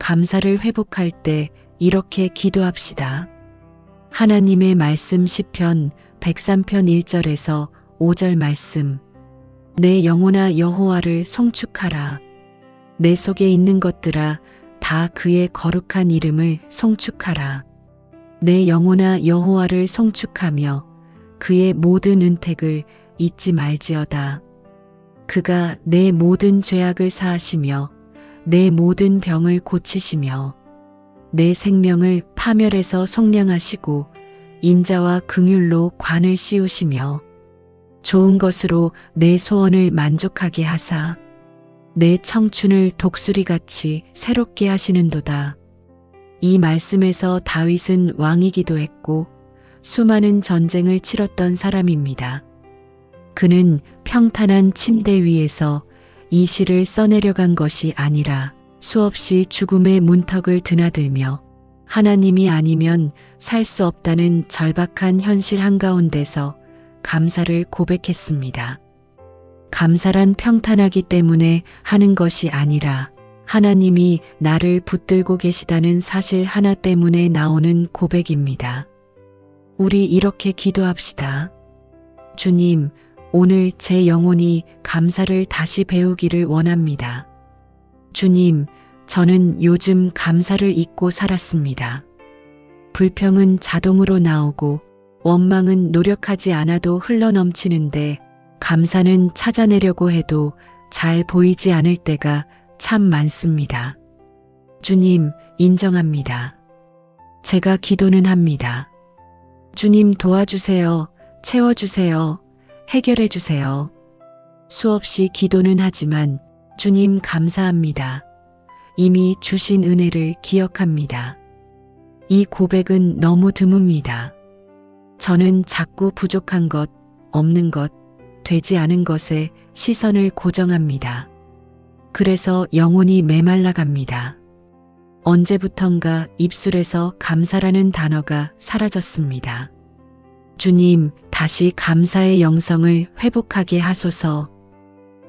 감사를 회복할 때 이렇게 기도합시다. 하나님의 말씀 시편 103편 1절에서 5절 말씀. 내 영혼아 여호와를 송축하라. 내 속에 있는 것들아 다 그의 거룩한 이름을 송축하라. 내 영혼아 여호와를 송축하며 그의 모든 은택을 잊지 말지어다. 그가 내 모든 죄악을 사하시며 내 모든 병을 고치시며 내 생명을 파멸에서 속량하시고 인자와 긍휼로 관을 씌우시며 좋은 것으로 내 소원을 만족하게 하사 내 청춘을 독수리같이 새롭게 하시는도다. 이 말씀에서 다윗은 왕이기도 했고 수많은 전쟁을 치렀던 사람입니다. 그는 평탄한 침대 위에서 이 시를 써내려간 것이 아니라 수없이 죽음의 문턱을 드나들며 하나님이 아니면 살 수 없다는 절박한 현실 한가운데서 감사를 고백했습니다. 감사란 평탄하기 때문에 하는 것이 아니라 하나님이 나를 붙들고 계시다는 사실 하나 때문에 나오는 고백입니다. 우리 이렇게 기도합시다. 주님, 오늘 제 영혼이 감사를 다시 배우기를 원합니다. 주님, 저는 요즘 감사를 잊고 살았습니다. 불평은 자동으로 나오고 원망은 노력하지 않아도 흘러넘치는데 감사는 찾아내려고 해도 잘 보이지 않을 때가 참 많습니다. 주님, 인정합니다. 제가 기도는 합니다. 주님 도와주세요. 채워주세요. 해결해주세요. 수없이 기도는 하지만 주님 감사합니다. 이미 주신 은혜를 기억합니다. 이 고백은 너무 드뭅니다. 저는 자꾸 부족한 것, 없는 것, 되지 않은 것에 시선을 고정합니다. 그래서 영혼이 메말라 갑니다. 언제부턴가 입술에서 감사라는 단어가 사라졌습니다. 주님, 다시 감사의 영성을 회복하게 하소서.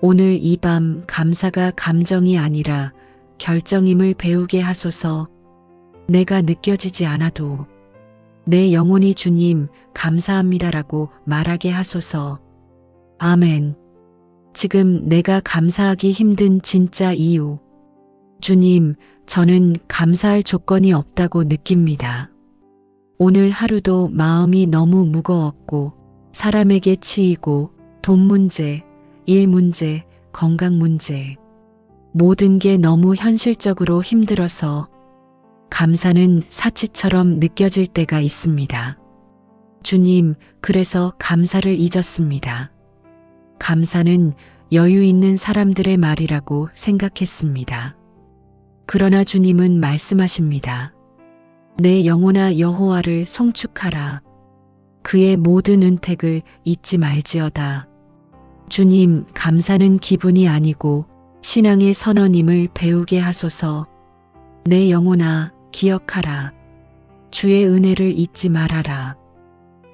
오늘 이 밤 감사가 감정이 아니라 결정임을 배우게 하소서. 내가 느껴지지 않아도 내 영혼이 주님 감사합니다라고 말하게 하소서. 아멘. 지금 내가 감사하기 힘든 진짜 이유. 주님, 저는 감사할 조건이 없다고 느낍니다. 오늘 하루도 마음이 너무 무거웠고 사람에게 치이고 돈 문제, 일 문제, 건강 문제 모든 게 너무 현실적으로 힘들어서 감사는 사치처럼 느껴질 때가 있습니다. 주님, 그래서 감사를 잊었습니다. 감사는 여유 있는 사람들의 말이라고 생각했습니다. 그러나 주님은 말씀하십니다. 내 영혼아 여호와를 송축하라. 그의 모든 은택을 잊지 말지어다. 주님, 감사는 기분이 아니고 신앙의 선언임을 배우게 하소서. 내 영혼아 기억하라. 주의 은혜를 잊지 말아라.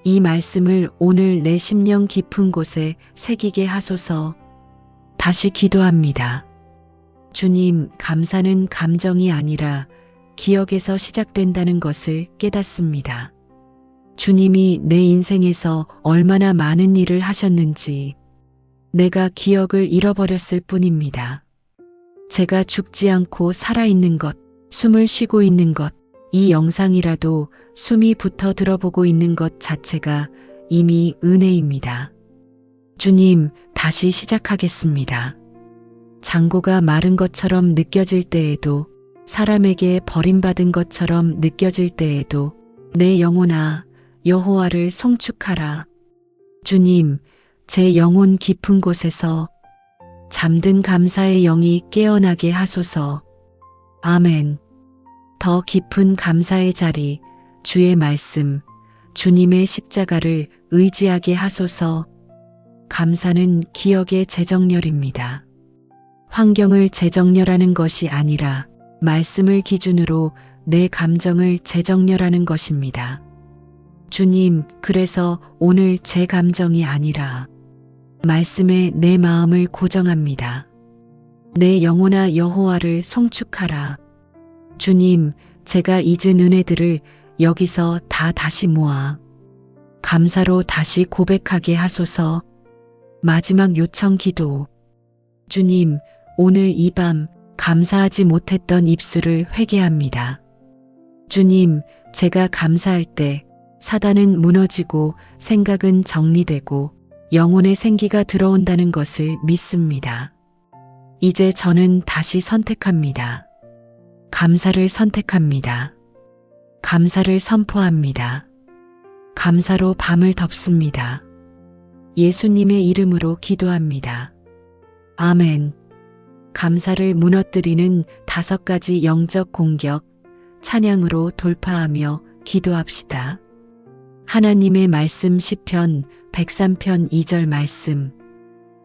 이 말씀을 오늘 내 심령 깊은 곳에 새기게 하소서. 다시 기도합니다. 주님, 감사는 감정이 아니라 기억에서 시작된다는 것을 깨닫습니다. 주님이 내 인생에서 얼마나 많은 일을 하셨는지 내가 기억을 잃어버렸을 뿐입니다. 제가 죽지 않고 살아있는 것, 숨을 쉬고 있는 것, 이 영상이라도 숨이 붙어 들어보고 있는 것 자체가 이미 은혜입니다. 주님, 다시 시작하겠습니다. 장고가 마른 것처럼 느껴질 때에도, 사람에게 버림받은 것처럼 느껴질 때에도 내 영혼아 여호와를 송축하라. 주님, 제 영혼 깊은 곳에서 잠든 감사의 영이 깨어나게 하소서. 아멘. 더 깊은 감사의 자리, 주의 말씀, 주님의 십자가를 의지하게 하소서. 감사는 기억의 재정렬입니다. 환경을 재정렬하는 것이 아니라 말씀을 기준으로 내 감정을 재정렬하는 것입니다. 주님, 그래서 오늘 제 감정이 아니라 말씀에 내 마음을 고정합니다. 내 영혼아 여호와를 송축하라. 주님, 제가 잊은 은혜들을 여기서 다 다시 모아 감사로 다시 고백하게 하소서. 마지막 요청 기도. 주님, 오늘 이 밤 감사하지 못했던 입술을 회개합니다. 주님, 제가 감사할 때 사단은 무너지고 생각은 정리되고 영혼의 생기가 들어온다는 것을 믿습니다. 이제 저는 다시 선택합니다. 감사를 선택합니다. 감사를 선포합니다. 감사로 밤을 덮습니다. 예수님의 이름으로 기도합니다. 아멘. 감사를 무너뜨리는 5가지 영적 공격, 찬양으로 돌파하며 기도합시다. 하나님의 말씀 시편 103편 2절 말씀.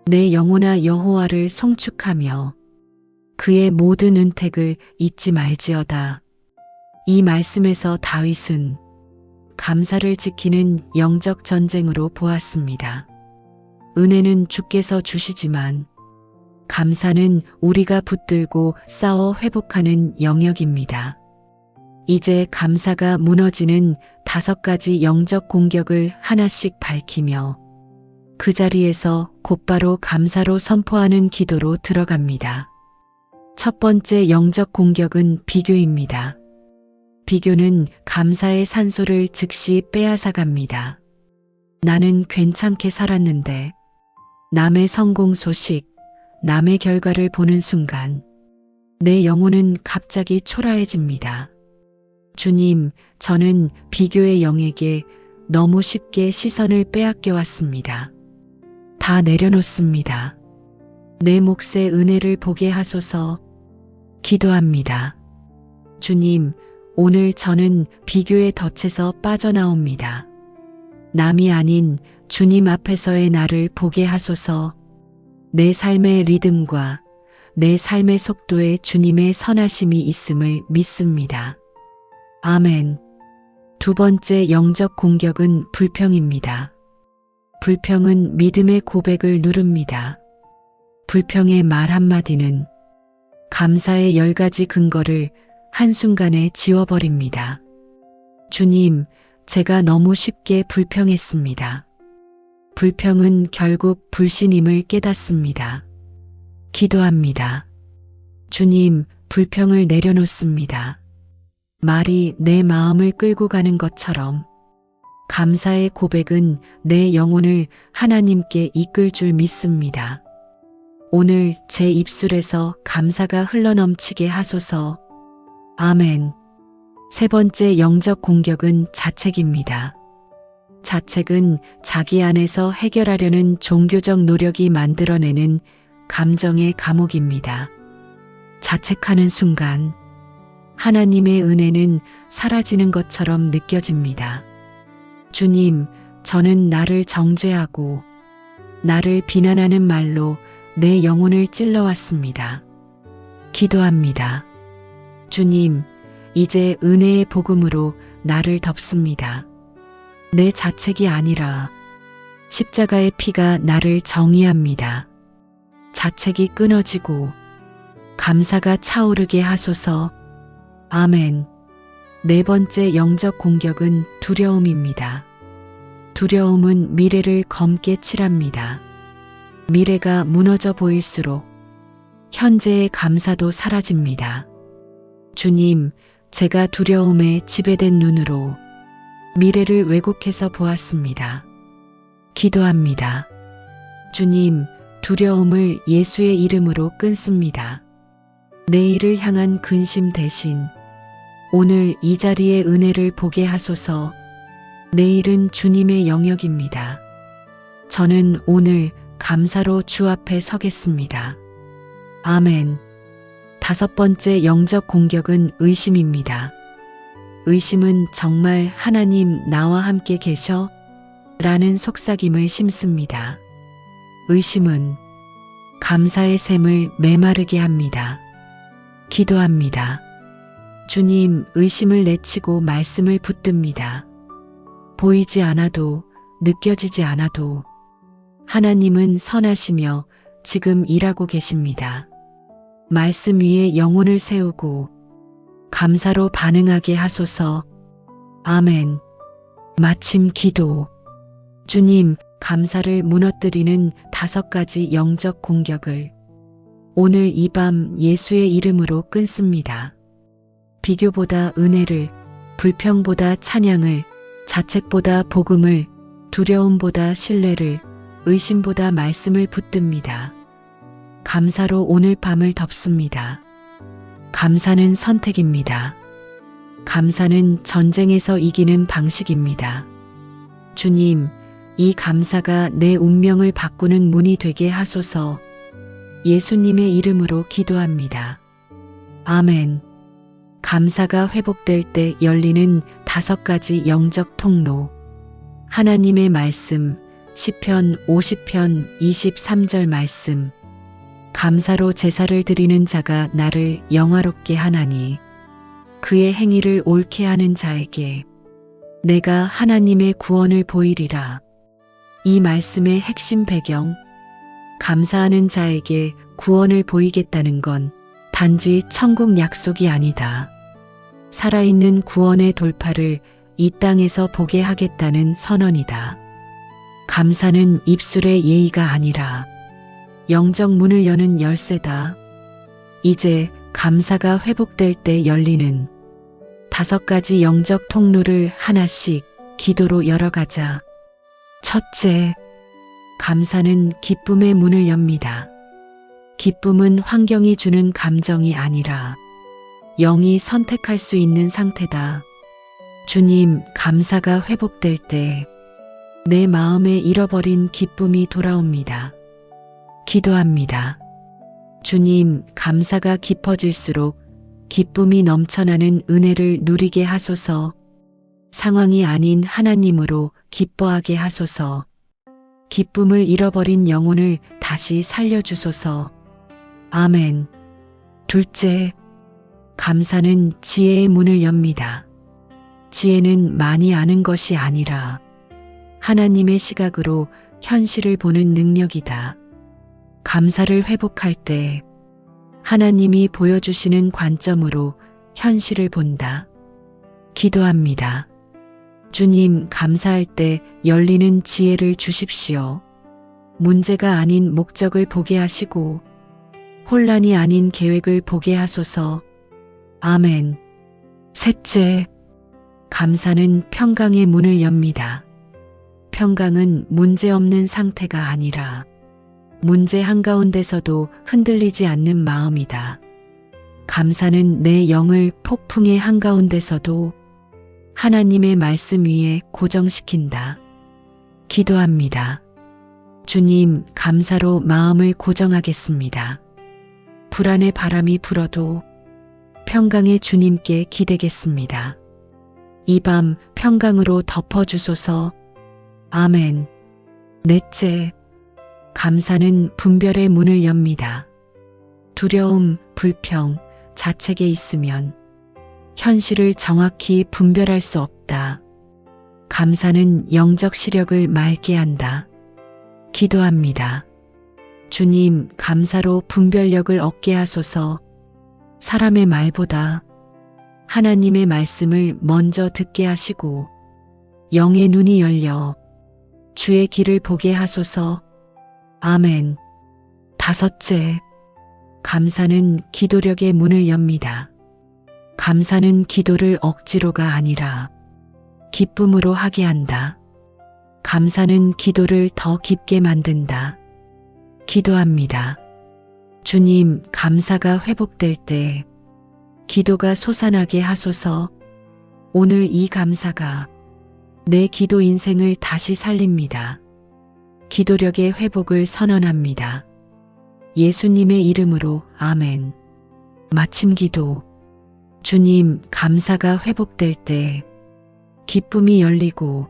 내 영혼아 여호와를 송축하며 그의 모든 은택을 잊지 말지어다. 이 말씀에서 다윗은 감사를 지키는 영적 전쟁으로 보았습니다. 은혜는 주께서 주시지만 감사는 우리가 붙들고 싸워 회복하는 영역입니다. 이제 감사가 무너지는 5가지 영적 공격을 하나씩 밝히며 그 자리에서 곧바로 감사로 선포하는 기도로 들어갑니다. 첫 번째 영적 공격은 비교입니다. 비교는 감사의 산소를 즉시 빼앗아갑니다. 나는 괜찮게 살았는데 남의 성공 소식, 남의 결과를 보는 순간 내 영혼은 갑자기 초라해집니다. 주님, 저는 비교의 영에게 너무 쉽게 시선을 빼앗겨 왔습니다. 다 내려놓습니다. 내 몫의 은혜를 보게 하소서. 기도합니다. 주님, 오늘 저는 비교의 덫에서 빠져나옵니다. 남이 아닌 주님 앞에서의 나를 보게 하소서. 내 삶의 리듬과 내 삶의 속도에 주님의 선하심이 있음을 믿습니다. 아멘. 두 번째 영적 공격은 불평입니다. 불평은 믿음의 고백을 누릅니다. 불평의 말 한마디는 감사의 10가지 근거를 한순간에 지워버립니다. 주님, 제가 너무 쉽게 불평했습니다. 불평은 결국 불신임을 깨닫습니다. 기도합니다. 주님, 불평을 내려놓습니다. 말이 내 마음을 끌고 가는 것처럼 감사의 고백은 내 영혼을 하나님께 이끌 줄 믿습니다. 오늘 제 입술에서 감사가 흘러넘치게 하소서. 아멘. 세 번째 영적 공격은 자책입니다. 자책은 자기 안에서 해결하려는 종교적 노력이 만들어내는 감정의 감옥입니다. 자책하는 순간 하나님의 은혜는 사라지는 것처럼 느껴집니다. 주님, 저는 나를 정죄하고 나를 비난하는 말로 내 영혼을 찔러왔습니다. 기도합니다. 주님, 이제 은혜의 복음으로 나를 덮습니다. 내 자책이 아니라 십자가의 피가 나를 정의합니다. 자책이 끊어지고 감사가 차오르게 하소서. 아멘. 네 번째 영적 공격은 두려움입니다. 두려움은 미래를 검게 칠합니다. 미래가 무너져 보일수록 현재의 감사도 사라집니다. 주님, 제가 두려움에 지배된 눈으로 미래를 왜곡해서 보았습니다. 기도합니다. 주님, 두려움을 예수의 이름으로 끊습니다. 내일을 향한 근심 대신 오늘 이 자리의 은혜를 보게 하소서. 내일은 주님의 영역입니다. 저는 오늘 감사로 주 앞에 서겠습니다. 아멘. 다섯 번째 영적 공격은 의심입니다. 의심은 정말 하나님 나와 함께 계셔? 라는 속삭임을 심습니다. 의심은 감사의 샘을 메마르게 합니다. 기도합니다. 주님, 의심을 내치고 말씀을 붙듭니다. 보이지 않아도 느껴지지 않아도 하나님은 선하시며 지금 일하고 계십니다. 말씀 위에 영혼을 세우고 감사로 반응하게 하소서. 아멘. 마침 기도. 주님, 감사를 무너뜨리는 5가지 영적 공격을 오늘 이 밤 예수의 이름으로 끊습니다. 비교보다 은혜를, 불평보다 찬양을, 자책보다 복음을, 두려움보다 신뢰를, 의심보다 말씀을 붙듭니다. 감사로 오늘 밤을 덮습니다. 감사는 선택입니다. 감사는 전쟁에서 이기는 방식입니다. 주님, 이 감사가 내 운명을 바꾸는 문이 되게 하소서. 예수님의 이름으로 기도합니다. 아멘. 감사가 회복될 때 열리는 5가지 영적 통로. 하나님의 말씀, 시편 50편 23절 말씀. 감사로 제사를 드리는 자가 나를 영화롭게 하나니 그의 행위를 옳게 하는 자에게 내가 하나님의 구원을 보이리라. 이 말씀의 핵심 배경. 감사하는 자에게 구원을 보이겠다는 건 단지 천국 약속이 아니다. 살아있는 구원의 돌파를 이 땅에서 보게 하겠다는 선언이다. 감사는 입술의 예의가 아니라 영적 문을 여는 열쇠다. 이제 감사가 회복될 때 열리는 5가지 영적 통로를 하나씩 기도로 열어가자. 첫째, 감사는 기쁨의 문을 엽니다. 기쁨은 환경이 주는 감정이 아니라 영이 선택할 수 있는 상태다. 주님, 감사가 회복될 때 내 마음에 잃어버린 기쁨이 돌아옵니다. 기도합니다. 주님, 감사가 깊어질수록 기쁨이 넘쳐나는 은혜를 누리게 하소서. 상황이 아닌 하나님으로 기뻐하게 하소서. 기쁨을 잃어버린 영혼을 다시 살려주소서. 아멘. 둘째, 감사는 지혜의 문을 엽니다. 지혜는 많이 아는 것이 아니라 하나님의 시각으로 현실을 보는 능력이다. 감사를 회복할 때 하나님이 보여주시는 관점으로 현실을 본다. 기도합니다. 주님, 감사할 때 열리는 지혜를 주십시오. 문제가 아닌 목적을 보게 하시고 혼란이 아닌 계획을 보게 하소서. 아멘. 셋째, 감사는 평강의 문을 엽니다. 평강은 문제 없는 상태가 아니라 문제 한가운데서도 흔들리지 않는 마음이다. 감사는 내 영을 폭풍의 한가운데서도 하나님의 말씀 위에 고정시킨다. 기도합니다. 주님, 감사로 마음을 고정하겠습니다. 불안의 바람이 불어도 평강의 주님께 기대겠습니다. 이 밤 평강으로 덮어주소서. 아멘. 넷째, 감사는 분별의 문을 엽니다. 두려움, 불평, 자책에 있으면 현실을 정확히 분별할 수 없다. 감사는 영적 시력을 맑게 한다. 기도합니다. 주님, 감사로 분별력을 얻게 하소서. 사람의 말보다 하나님의 말씀을 먼저 듣게 하시고 영의 눈이 열려 주의 길을 보게 하소서. 아멘. 다섯째, 감사는 기도력의 문을 엽니다. 감사는 기도를 억지로가 아니라 기쁨으로 하게 한다. 감사는 기도를 더 깊게 만든다. 기도합니다. 주님, 감사가 회복될 때 기도가 솟아나게 하소서. 오늘 이 감사가 내 기도 인생을 다시 살립니다. 기도력의 회복을 선언합니다. 예수님의 이름으로 아멘. 마침 기도. 주님, 감사가 회복될 때 기쁨이 열리고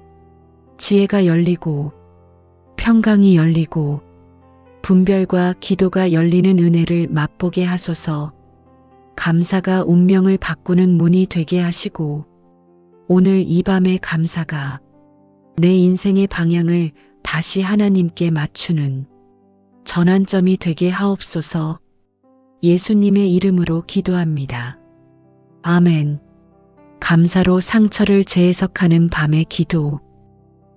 지혜가 열리고 평강이 열리고 분별과 기도가 열리는 은혜를 맛보게 하소서. 감사가 운명을 바꾸는 문이 되게 하시고 오늘 이 밤의 감사가 내 인생의 방향을 다시 하나님께 맞추는 전환점이 되게 하옵소서. 예수님의 이름으로 기도합니다. 아멘. 감사로 상처를 재해석하는 밤의 기도.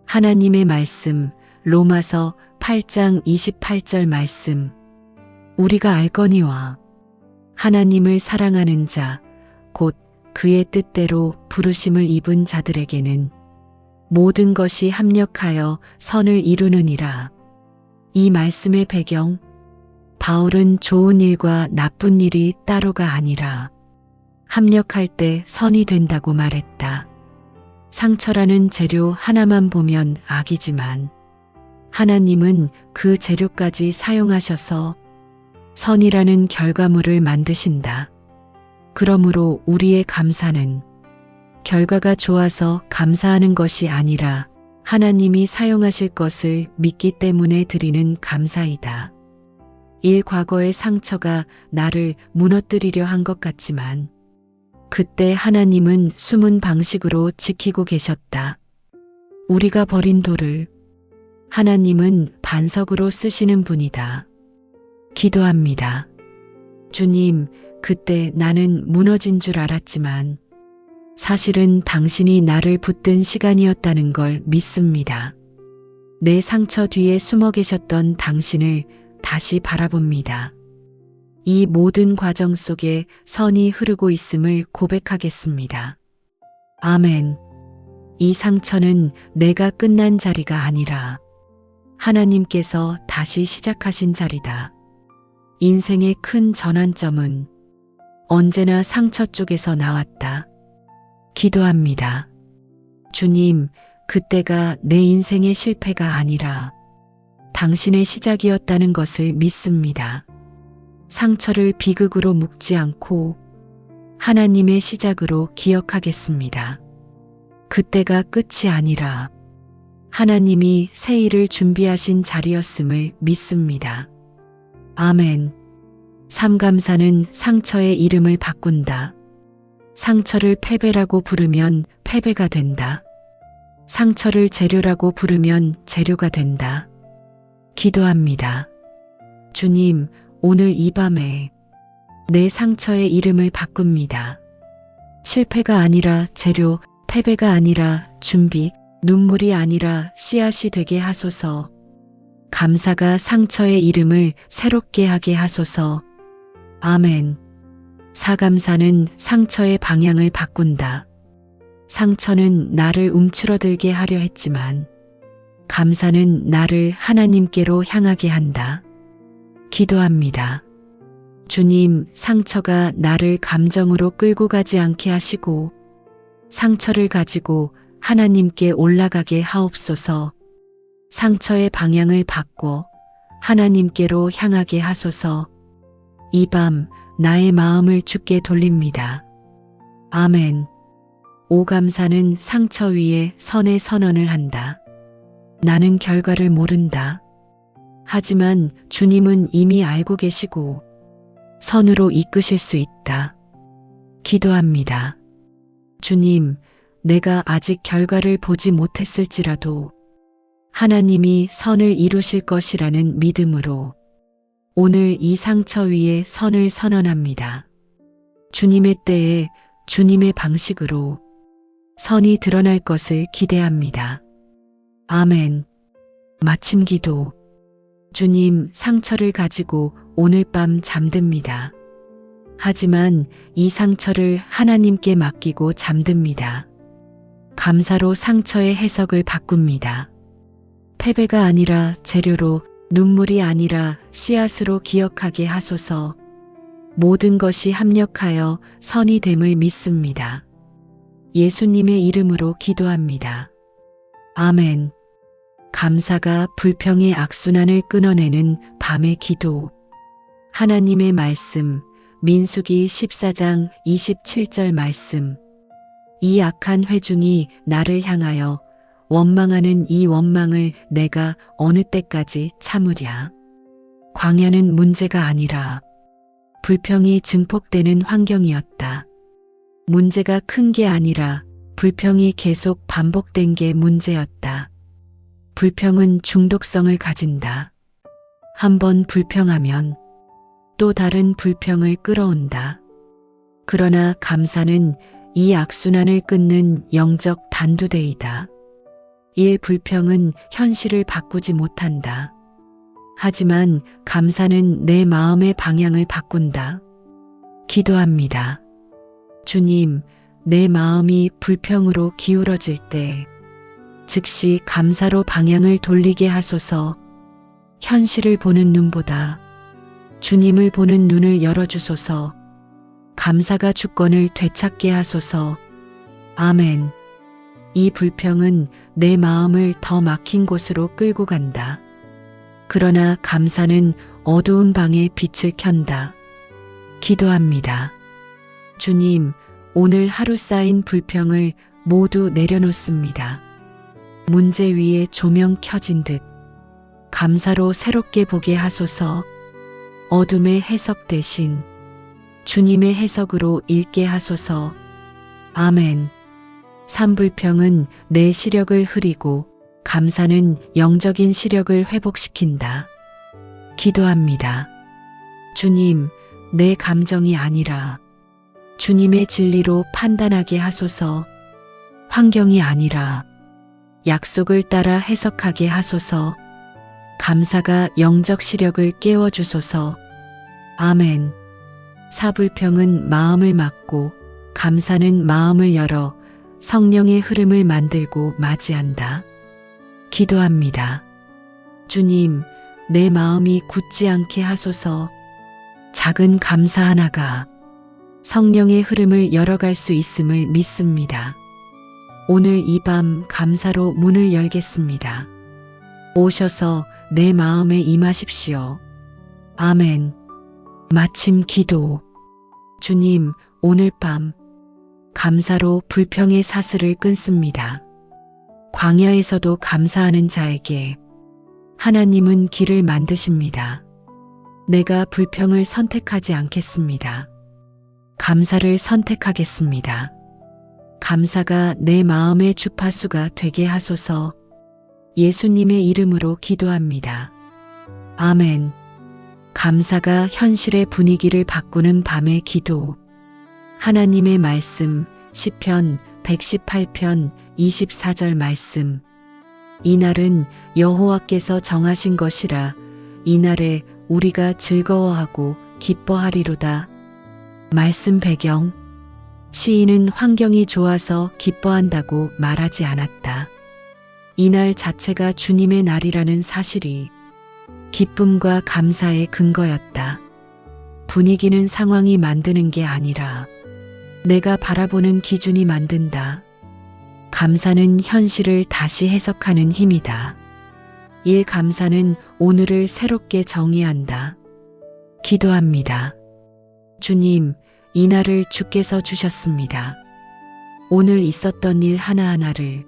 하나님의 말씀, 로마서 8장 28절 말씀. 우리가 알거니와 하나님을 사랑하는 자, 곧 그의 뜻대로 부르심을 입은 자들에게는 모든 것이 합력하여 선을 이루느니라. 이 말씀의 배경, 바울은 좋은 일과 나쁜 일이 따로가 아니라 합력할 때 선이 된다고 말했다. 상처라는 재료 하나만 보면 악이지만 하나님은 그 재료까지 사용하셔서 선이라는 결과물을 만드신다. 그러므로 우리의 감사는 결과가 좋아서 감사하는 것이 아니라 하나님이 사용하실 것을 믿기 때문에 드리는 감사이다. 과거의 상처가 나를 무너뜨리려 한 것 같지만 그때 하나님은 숨은 방식으로 지키고 계셨다. 우리가 버린 돌을 하나님은 반석으로 쓰시는 분이다. 기도합니다. 주님, 그때 나는 무너진 줄 알았지만 사실은 당신이 나를 붙든 시간이었다는 걸 믿습니다. 내 상처 뒤에 숨어 계셨던 당신을 다시 바라봅니다. 이 모든 과정 속에 선이 흐르고 있음을 고백하겠습니다. 아멘. 이 상처는 내가 끝난 자리가 아니라 하나님께서 다시 시작하신 자리다. 인생의 큰 전환점은 언제나 상처 쪽에서 나왔다. 기도합니다. 주님, 그때가 내 인생의 실패가 아니라 당신의 시작이었다는 것을 믿습니다. 상처를 비극으로 묶지 않고 하나님의 시작으로 기억하겠습니다. 그때가 끝이 아니라 하나님이 새 일을 준비하신 자리였음을 믿습니다. 아멘. 삼감사는 상처의 이름을 바꾼다. 상처를 패배라고 부르면 패배가 된다. 상처를 재료라고 부르면 재료가 된다. 기도합니다. 주님, 오늘 이 밤에 내 상처의 이름을 바꿉니다. 실패가 아니라 재료, 패배가 아니라 준비, 눈물이 아니라 씨앗이 되게 하소서. 감사가 상처의 이름을 새롭게 하게 하소서. 아멘. 사감사는 상처의 방향을 바꾼다. 상처는 나를 움츠러들게 하려 했지만 감사는 나를 하나님께로 향하게 한다. 기도합니다. 주님, 상처가 나를 감정으로 끌고 가지 않게 하시고 상처를 가지고 하나님께 올라가게 하옵소서. 상처의 방향을 바꿔 하나님께로 향하게 하소서. 이 밤 나의 마음을 주께 돌립니다. 아멘. 오감사는 상처 위에 선의 선언을 한다. 나는 결과를 모른다. 하지만 주님은 이미 알고 계시고 선으로 이끄실 수 있다. 기도합니다. 주님, 내가 아직 결과를 보지 못했을지라도 하나님이 선을 이루실 것이라는 믿음으로 오늘 이 상처 위에 선을 선언합니다. 주님의 때에 주님의 방식으로 선이 드러날 것을 기대합니다. 아멘. 마침 기도. 주님, 상처를 가지고 오늘 밤 잠듭니다. 하지만 이 상처를 하나님께 맡기고 잠듭니다. 감사로 상처의 해석을 바꿉니다. 패배가 아니라 재료로, 눈물이 아니라 씨앗으로 기억하게 하소서. 모든 것이 합력하여 선이 됨을 믿습니다. 예수님의 이름으로 기도합니다. 아멘. 감사가 불평의 악순환을 끊어내는 밤의 기도. 하나님의 말씀, 민수기 14장 27절 말씀. 이 악한 회중이 나를 향하여 원망하는 이 원망을 내가 어느 때까지 참으랴. 광야는 문제가 아니라 불평이 증폭되는 환경이었다. 문제가 큰 게 아니라 불평이 계속 반복된 게 문제였다. 불평은 중독성을 가진다. 한번 불평하면 또 다른 불평을 끌어온다. 그러나 감사는 이 악순환을 끊는 영적 단두대이다. 일 불평은 현실을 바꾸지 못한다. 하지만 감사는 내 마음의 방향을 바꾼다. 기도합니다. 주님, 내 마음이 불평으로 기울어질 때 즉시 감사로 방향을 돌리게 하소서. 현실을 보는 눈보다 주님을 보는 눈을 열어주소서. 감사가 주권을 되찾게 하소서. 아멘. 이 불평은 내 마음을 더 막힌 곳으로 끌고 간다. 그러나 감사는 어두운 방에 빛을 켠다. 기도합니다. 주님, 오늘 하루 쌓인 불평을 모두 내려놓습니다. 문제 위에 조명 켜진 듯 감사로 새롭게 보게 하소서. 어둠의 해석 대신 주님의 해석으로 읽게 하소서. 아멘. 산불평은 내 시력을 흐리고 감사는 영적인 시력을 회복시킨다. 기도합니다. 주님, 내 감정이 아니라 주님의 진리로 판단하게 하소서. 환경이 아니라 약속을 따라 해석하게 하소서. 감사가 영적 시력을 깨워주소서. 아멘. 사불평은 마음을 막고 감사는 마음을 열어 성령의 흐름을 만들고 맞이한다. 기도합니다. 주님, 내 마음이 굳지 않게 하소서. 작은 감사 하나가 성령의 흐름을 열어갈 수 있음을 믿습니다. 오늘 이 밤 감사로 문을 열겠습니다. 오셔서 내 마음에 임하십시오. 아멘. 마침 기도. 주님, 오늘 밤 감사로 불평의 사슬을 끊습니다. 광야에서도 감사하는 자에게 하나님은 길을 만드십니다. 내가 불평을 선택하지 않겠습니다. 감사를 선택하겠습니다. 감사가 내 마음의 주파수가 되게 하소서. 예수님의 이름으로 기도합니다. 아멘. 감사가 현실의 분위기를 바꾸는 밤의 기도. 하나님의 말씀 시편 118편 24절 말씀. 이날은 여호와께서 정하신 것이라 이날에 우리가 즐거워하고 기뻐하리로다. 말씀 배경. 시인은 환경이 좋아서 기뻐한다고 말하지 않았다. 이날 자체가 주님의 날이라는 사실이 기쁨과 감사의 근거였다. 분위기는 상황이 만드는 게 아니라 내가 바라보는 기준이 만든다. 감사는 현실을 다시 해석하는 힘이다. 일 감사는 오늘을 새롭게 정의한다. 기도합니다. 주님, 이날을 주께서 주셨습니다. 오늘 있었던 일 하나하나를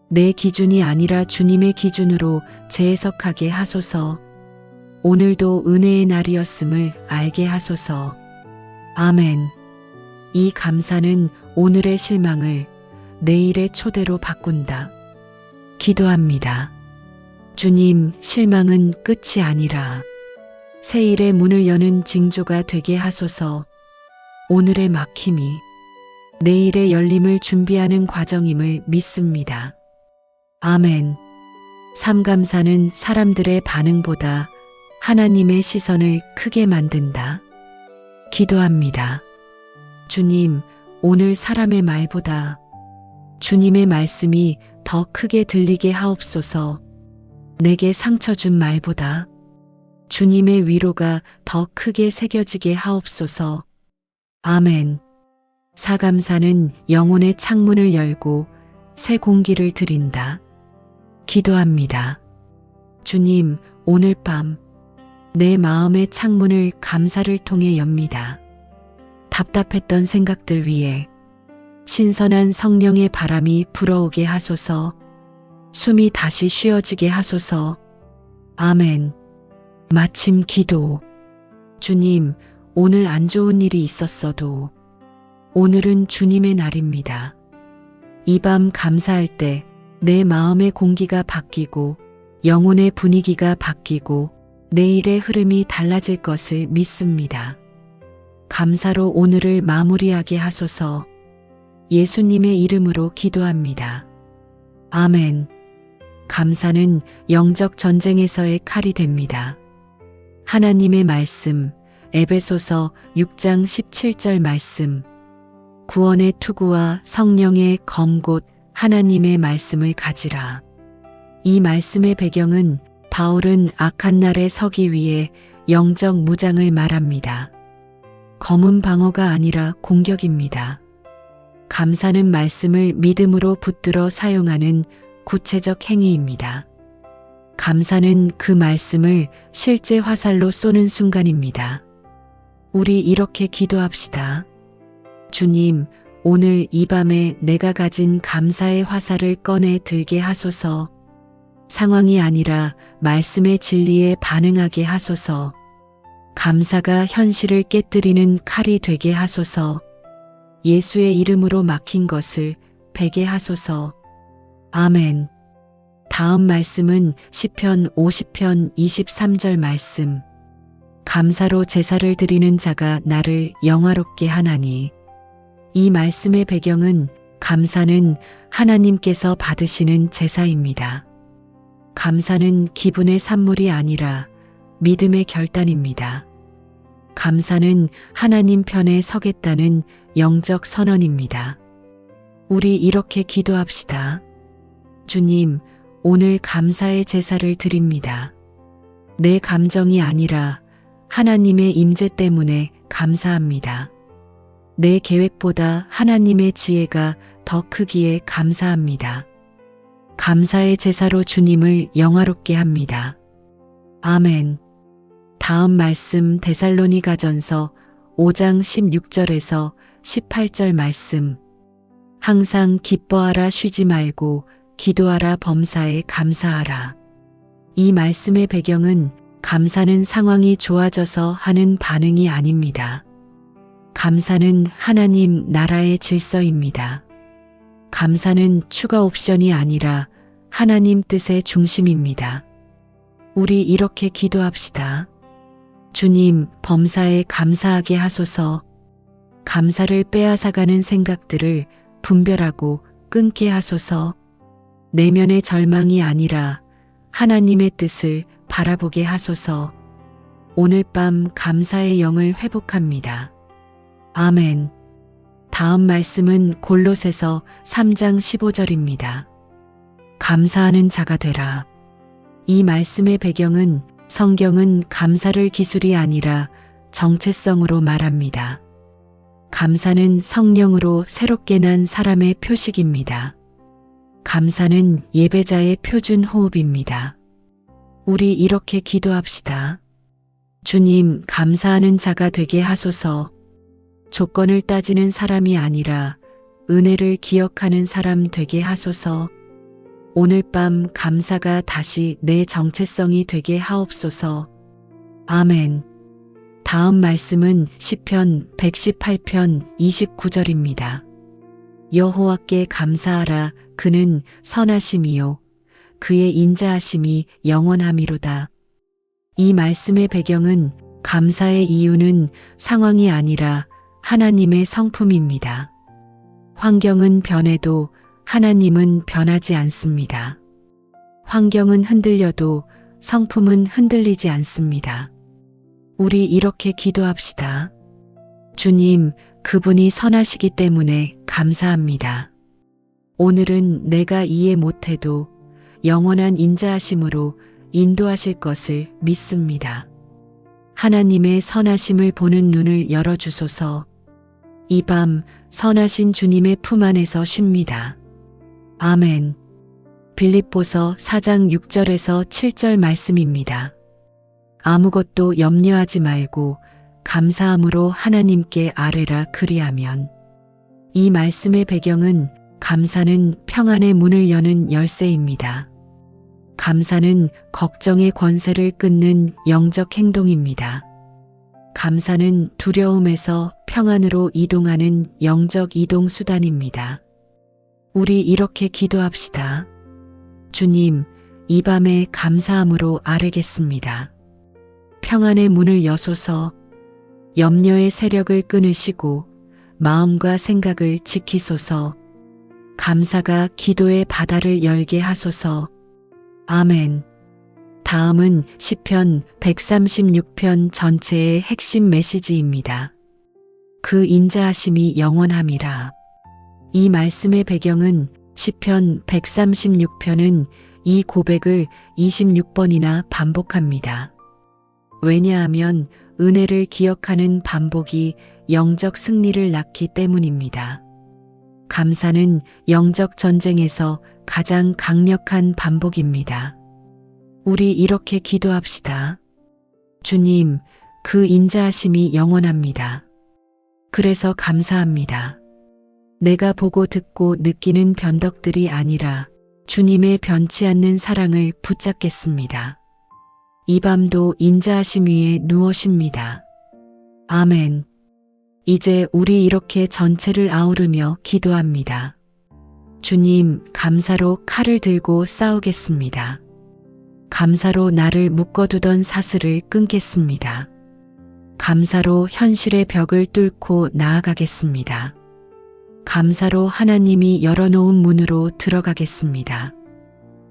내 기준이 아니라 주님의 기준으로 재해석하게 하소서. 오늘도 은혜의 날이었음을 알게 하소서. 아멘. 이 감사는 오늘의 실망을 내일의 초대로 바꾼다. 기도합니다. 주님, 실망은 끝이 아니라 새일의 문을 여는 징조가 되게 하소서. 오늘의 막힘이 내일의 열림을 준비하는 과정임을 믿습니다. 아멘. 삼감사는 사람들의 반응보다 하나님의 시선을 크게 만든다. 기도합니다. 주님, 오늘 사람의 말보다 주님의 말씀이 더 크게 들리게 하옵소서. 내게 상처 준 말보다 주님의 위로가 더 크게 새겨지게 하옵소서. 아멘. 사감사는 영혼의 창문을 열고 새 공기를 들인다. 기도합니다. 주님, 오늘 밤 내 마음의 창문을 감사를 통해 엽니다. 답답했던 생각들 위에 신선한 성령의 바람이 불어오게 하소서. 숨이 다시 쉬어지게 하소서. 아멘. 마침 기도. 주님, 오늘 안 좋은 일이 있었어도 오늘은 주님의 날입니다. 이 밤 감사할 때 내 마음의 공기가 바뀌고 영혼의 분위기가 바뀌고 내일의 흐름이 달라질 것을 믿습니다. 감사로 오늘을 마무리하게 하소서. 예수님의 이름으로 기도합니다. 아멘. 감사는 영적 전쟁에서의 칼이 됩니다. 하나님의 말씀, 에베소서 6장 17절 말씀. 구원의 투구와 성령의 검 곧 하나님의 말씀을 가지라. 이 말씀의 배경은 바울은 악한 날에 서기 위해 영적 무장을 말합니다. 검은 방어가 아니라 공격입니다. 감사는 말씀을 믿음으로 붙들어 사용하는 구체적 행위입니다. 감사는 그 말씀을 실제 화살로 쏘는 순간입니다. 우리 이렇게 기도합시다. 주님, 오늘 이 밤에 내가 가진 감사의 화살을 꺼내 들게 하소서. 상황이 아니라 말씀의 진리에 반응하게 하소서. 감사가 현실을 깨뜨리는 칼이 되게 하소서. 예수의 이름으로 막힌 것을 베게 하소서. 아멘. 다음 말씀은 시편 50편 23절 말씀. 감사로 제사를 드리는 자가 나를 영화롭게 하나니. 이 말씀의 배경은 감사는 하나님께서 받으시는 제사입니다. 감사는 기분의 산물이 아니라 믿음의 결단입니다. 감사는 하나님 편에 서겠다는 영적 선언입니다. 우리 이렇게 기도합시다. 주님, 오늘 감사의 제사를 드립니다. 내 감정이 아니라 하나님의 임재 때문에 감사합니다. 내 계획보다 하나님의 지혜가 더 크기에 감사합니다. 감사의 제사로 주님을 영화롭게 합니다. 아멘. 다음 말씀 데살로니가전서 5장 16절에서 18절 말씀. 항상 기뻐하라 쉬지 말고 기도하라 범사에 감사하라. 이 말씀의 배경은 감사는 상황이 좋아져서 하는 반응이 아닙니다. 감사는 하나님 나라의 질서입니다. 감사는 추가 옵션이 아니라 하나님 뜻의 중심입니다. 우리 이렇게 기도합시다. 주님, 범사에 감사하게 하소서. 감사를 빼앗아가는 생각들을 분별하고 끊게 하소서. 내면의 절망이 아니라 하나님의 뜻을 바라보게 하소서. 오늘 밤 감사의 영을 회복합니다. 아멘. 다음 말씀은 골로새서 3장 15절입니다. 감사하는 자가 되라. 이 말씀의 배경은 성경은 감사를 기술이 아니라 정체성으로 말합니다. 감사는 성령으로 새롭게 난 사람의 표식입니다. 감사는 예배자의 표준 호흡입니다. 우리 이렇게 기도합시다. 주님, 감사하는 자가 되게 하소서. 조건을 따지는 사람이 아니라 은혜를 기억하는 사람 되게 하소서. 오늘 밤 감사가 다시 내 정체성이 되게 하옵소서. 아멘. 다음 말씀은 시편 118편 29절입니다. 여호와께 감사하라. 그는 선하심이요 그의 인자하심이 영원함이로다. 이 말씀의 배경은 감사의 이유는 상황이 아니라 하나님의 성품입니다. 환경은 변해도 하나님은 변하지 않습니다. 환경은 흔들려도 성품은 흔들리지 않습니다. 우리 이렇게 기도합시다. 주님, 그분이 선하시기 때문에 감사합니다. 오늘은 내가 이해 못해도 영원한 인자하심으로 인도하실 것을 믿습니다. 하나님의 선하심을 보는 눈을 열어주소서. 이 밤 선하신 주님의 품 안에서 쉽니다. 아멘. 빌립보서 4장 6절에서 7절 말씀입니다. 아무것도 염려하지 말고 감사함으로 하나님께 아뢰라 그리하면. 이 말씀의 배경은 감사는 평안의 문을 여는 열쇠입니다. 감사는 걱정의 권세를 끊는 영적 행동입니다. 감사는 두려움에서 평안으로 이동하는 영적 이동 수단입니다. 우리 이렇게 기도합시다. 주님, 이 밤에 감사함으로 아뢰겠습니다. 평안의 문을 여소서. 염려의 세력을 끊으시고 마음과 생각을 지키소서. 감사가 기도의 바다를 열게 하소서. 아멘. 다음은 시편 136편 전체의 핵심 메시지입니다. 그 인자하심이 영원함이라. 이 말씀의 배경은 시편 136편은 이 고백을 26번이나 반복합니다. 왜냐하면 은혜를 기억하는 반복이 영적 승리를 낳기 때문입니다. 감사는 영적 전쟁에서 가장 강력한 반복입니다. 우리 이렇게 기도합시다. 주님, 그 인자하심이 영원합니다. 그래서 감사합니다. 내가 보고 듣고 느끼는 변덕들이 아니라 주님의 변치 않는 사랑을 붙잡겠습니다. 이 밤도 인자하심 위에 누워 쉽니다. 아멘. 이제 우리 이렇게 전체를 아우르며 기도합니다. 주님, 감사로 칼을 들고 싸우겠습니다. 감사로 나를 묶어두던 사슬을 끊겠습니다. 감사로 현실의 벽을 뚫고 나아가겠습니다. 감사로 하나님이 열어놓은 문으로 들어가겠습니다.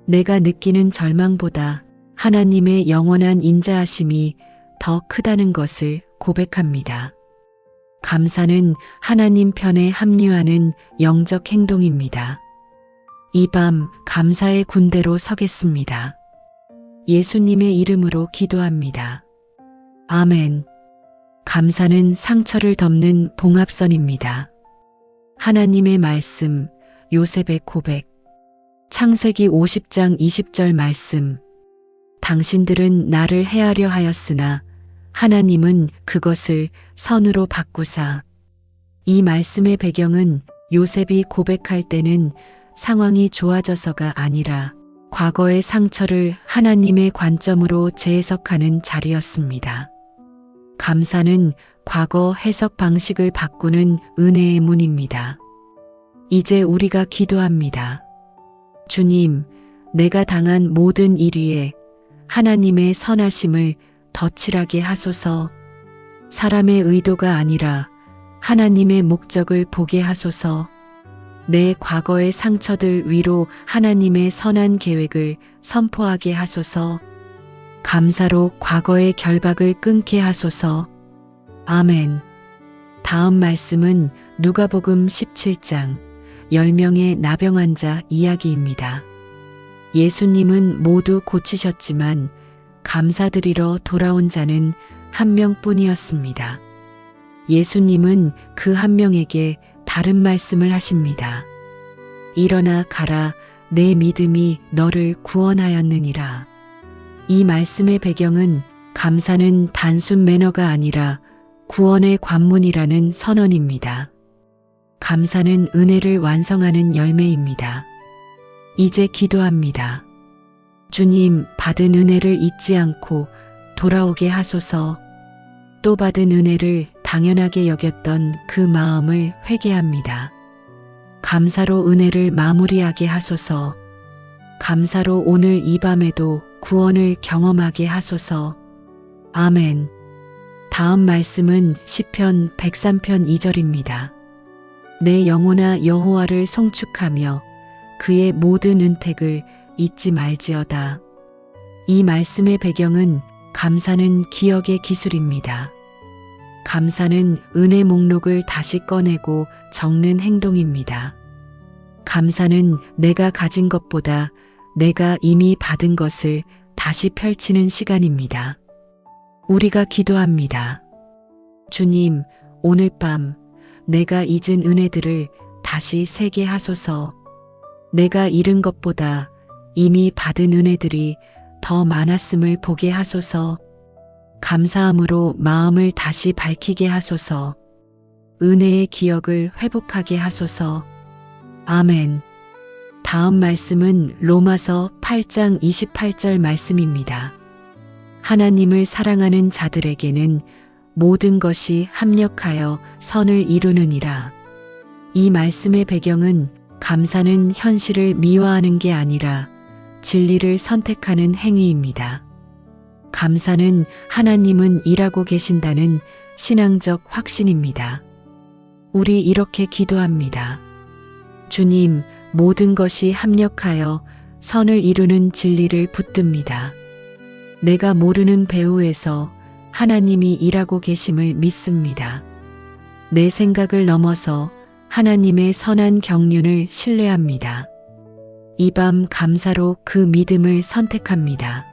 내가 느끼는 절망보다 하나님의 영원한 인자하심이 더 크다는 것을 고백합니다. 감사는 하나님 편에 합류하는 영적 행동입니다. 이 밤 감사의 군대로 서겠습니다. 예수님의 이름으로 기도합니다. 아멘. 감사는 상처를 덮는 봉합선입니다. 하나님의 말씀, 요셉의 고백, 창세기 50장 20절 말씀. 당신들은 나를 해하려 하였으나 하나님은 그것을 선으로 바꾸사. 이 말씀의 배경은 요셉이 고백할 때는 상황이 좋아져서가 아니라 과거의 상처를 하나님의 관점으로 재해석하는 자리였습니다. 감사는 과거 해석 방식을 바꾸는 은혜의 문입니다. 이제 우리가 기도합니다. 주님, 내가 당한 모든 일 위에 하나님의 선하심을 덧칠하게 하소서. 사람의 의도가 아니라 하나님의 목적을 보게 하소서. 내 과거의 상처들 위로 하나님의 선한 계획을 선포하게 하소서. 감사로 과거의 결박을 끊게 하소서. 아멘. 다음 말씀은 누가복음 17장 10명의 나병 환자 이야기입니다. 예수님은 모두 고치셨지만 감사드리러 돌아온 자는 한 명뿐이었습니다. 예수님은 그 한 명에게 다른 말씀을 하십니다. 일어나 가라, 내 믿음이 너를 구원하였느니라. 이 말씀의 배경은 감사는 단순 매너가 아니라 구원의 관문이라는 선언입니다. 감사는 은혜를 완성하는 열매입니다. 이제 기도합니다. 주님, 받은 은혜를 잊지 않고 돌아오게 하소서. 또 받은 은혜를 당연하게 여겼던 그 마음을 회개합니다. 감사로 은혜를 마무리하게 하소서. 감사로 오늘 이 밤에도 구원을 경험하게 하소서. 아멘. 다음 말씀은 시편 103편 2절입니다. 내 영혼아 여호와를 송축하며 그의 모든 은택을 잊지 말지어다. 이 말씀의 배경은 감사는 기억의 기술입니다. 감사는 은혜 목록을 다시 꺼내고 적는 행동입니다. 감사는 내가 가진 것보다 내가 이미 받은 것을 다시 펼치는 시간입니다. 우리가 기도합니다. 주님, 오늘 밤 내가 잊은 은혜들을 다시 세게 하소서. 내가 잃은 것보다 이미 받은 은혜들이 더 많았음을 보게 하소서. 감사함으로 마음을 다시 밝히게 하소서. 은혜의 기억을 회복하게 하소서. 아멘. 다음 말씀은 로마서 8장 28절 말씀입니다. 하나님을 사랑하는 자들에게는 모든 것이 합력하여 선을 이루느니라. 이 말씀의 배경은 감사는 현실을 미화하는 게 아니라 진리를 선택하는 행위입니다. 감사는 하나님은 일하고 계신다는 신앙적 확신입니다. 우리 이렇게 기도합니다. 주님, 모든 것이 합력하여 선을 이루는 진리를 붙듭니다. 내가 모르는 배후에서 하나님이 일하고 계심을 믿습니다. 내 생각을 넘어서 하나님의 선한 경륜을 신뢰합니다. 이 밤 감사로 그 믿음을 선택합니다.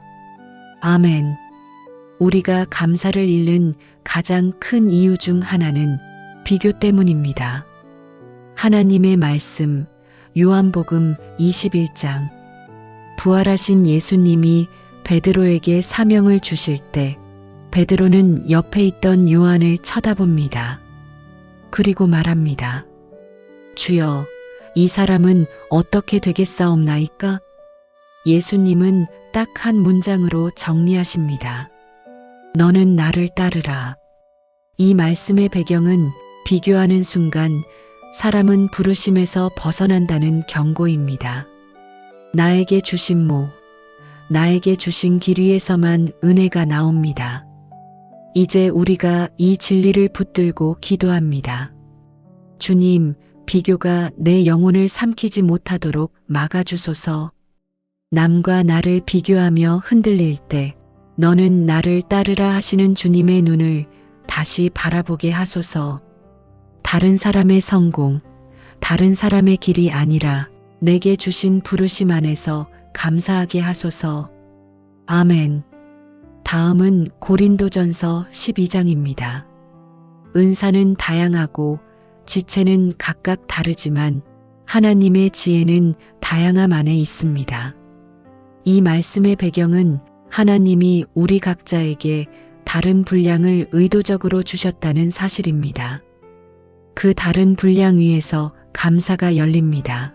아멘. 우리가 감사를 잃는 가장 큰 이유 중 하나는 비교 때문입니다. 하나님의 말씀, 요한복음 21장. 부활하신 예수님이 베드로에게 사명을 주실 때 베드로는 옆에 있던 요한을 쳐다봅니다. 그리고 말합니다. 주여, 이 사람은 어떻게 되겠사옵나이까? 예수님은 딱 한 문장으로 정리하십니다. 너는 나를 따르라. 이 말씀의 배경은 비교하는 순간 사람은 부르심에서 벗어난다는 경고입니다. 나에게 주신 나에게 주신 길 위에서만 은혜가 나옵니다. 이제 우리가 이 진리를 붙들고 기도합니다. 주님, 비교가 내 영혼을 삼키지 못하도록 막아주소서. 남과 나를 비교하며 흔들릴 때 너는 나를 따르라 하시는 주님의 눈을 다시 바라보게 하소서. 다른 사람의 성공, 다른 사람의 길이 아니라 내게 주신 부르심 안에서 감사하게 하소서. 아멘. 다음은 고린도전서 12장입니다. 은사는 다양하고 지체는 각각 다르지만 하나님의 지혜는 다양함 안에 있습니다. 이 말씀의 배경은 하나님이 우리 각자에게 다른 분량을 의도적으로 주셨다는 사실입니다. 그 다른 분량 위에서 감사가 열립니다.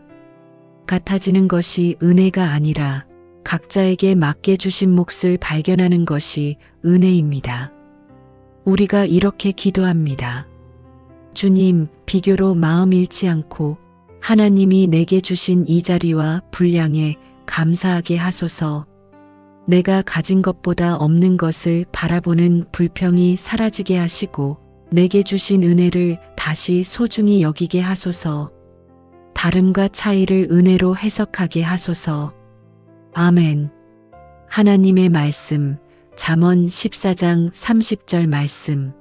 같아지는 것이 은혜가 아니라 각자에게 맞게 주신 몫을 발견하는 것이 은혜입니다. 우리가 이렇게 기도합니다. 주님, 비교로 마음 잃지 않고 하나님이 내게 주신 이 자리와 분량에 감사하게 하소서. 내가 가진 것보다 없는 것을 바라보는 불평이 사라지게 하시고 내게 주신 은혜를 다시 소중히 여기게 하소서. 다름과 차이를 은혜로 해석하게 하소서. 아멘. 하나님의 말씀, 잠언 14장 30절 말씀.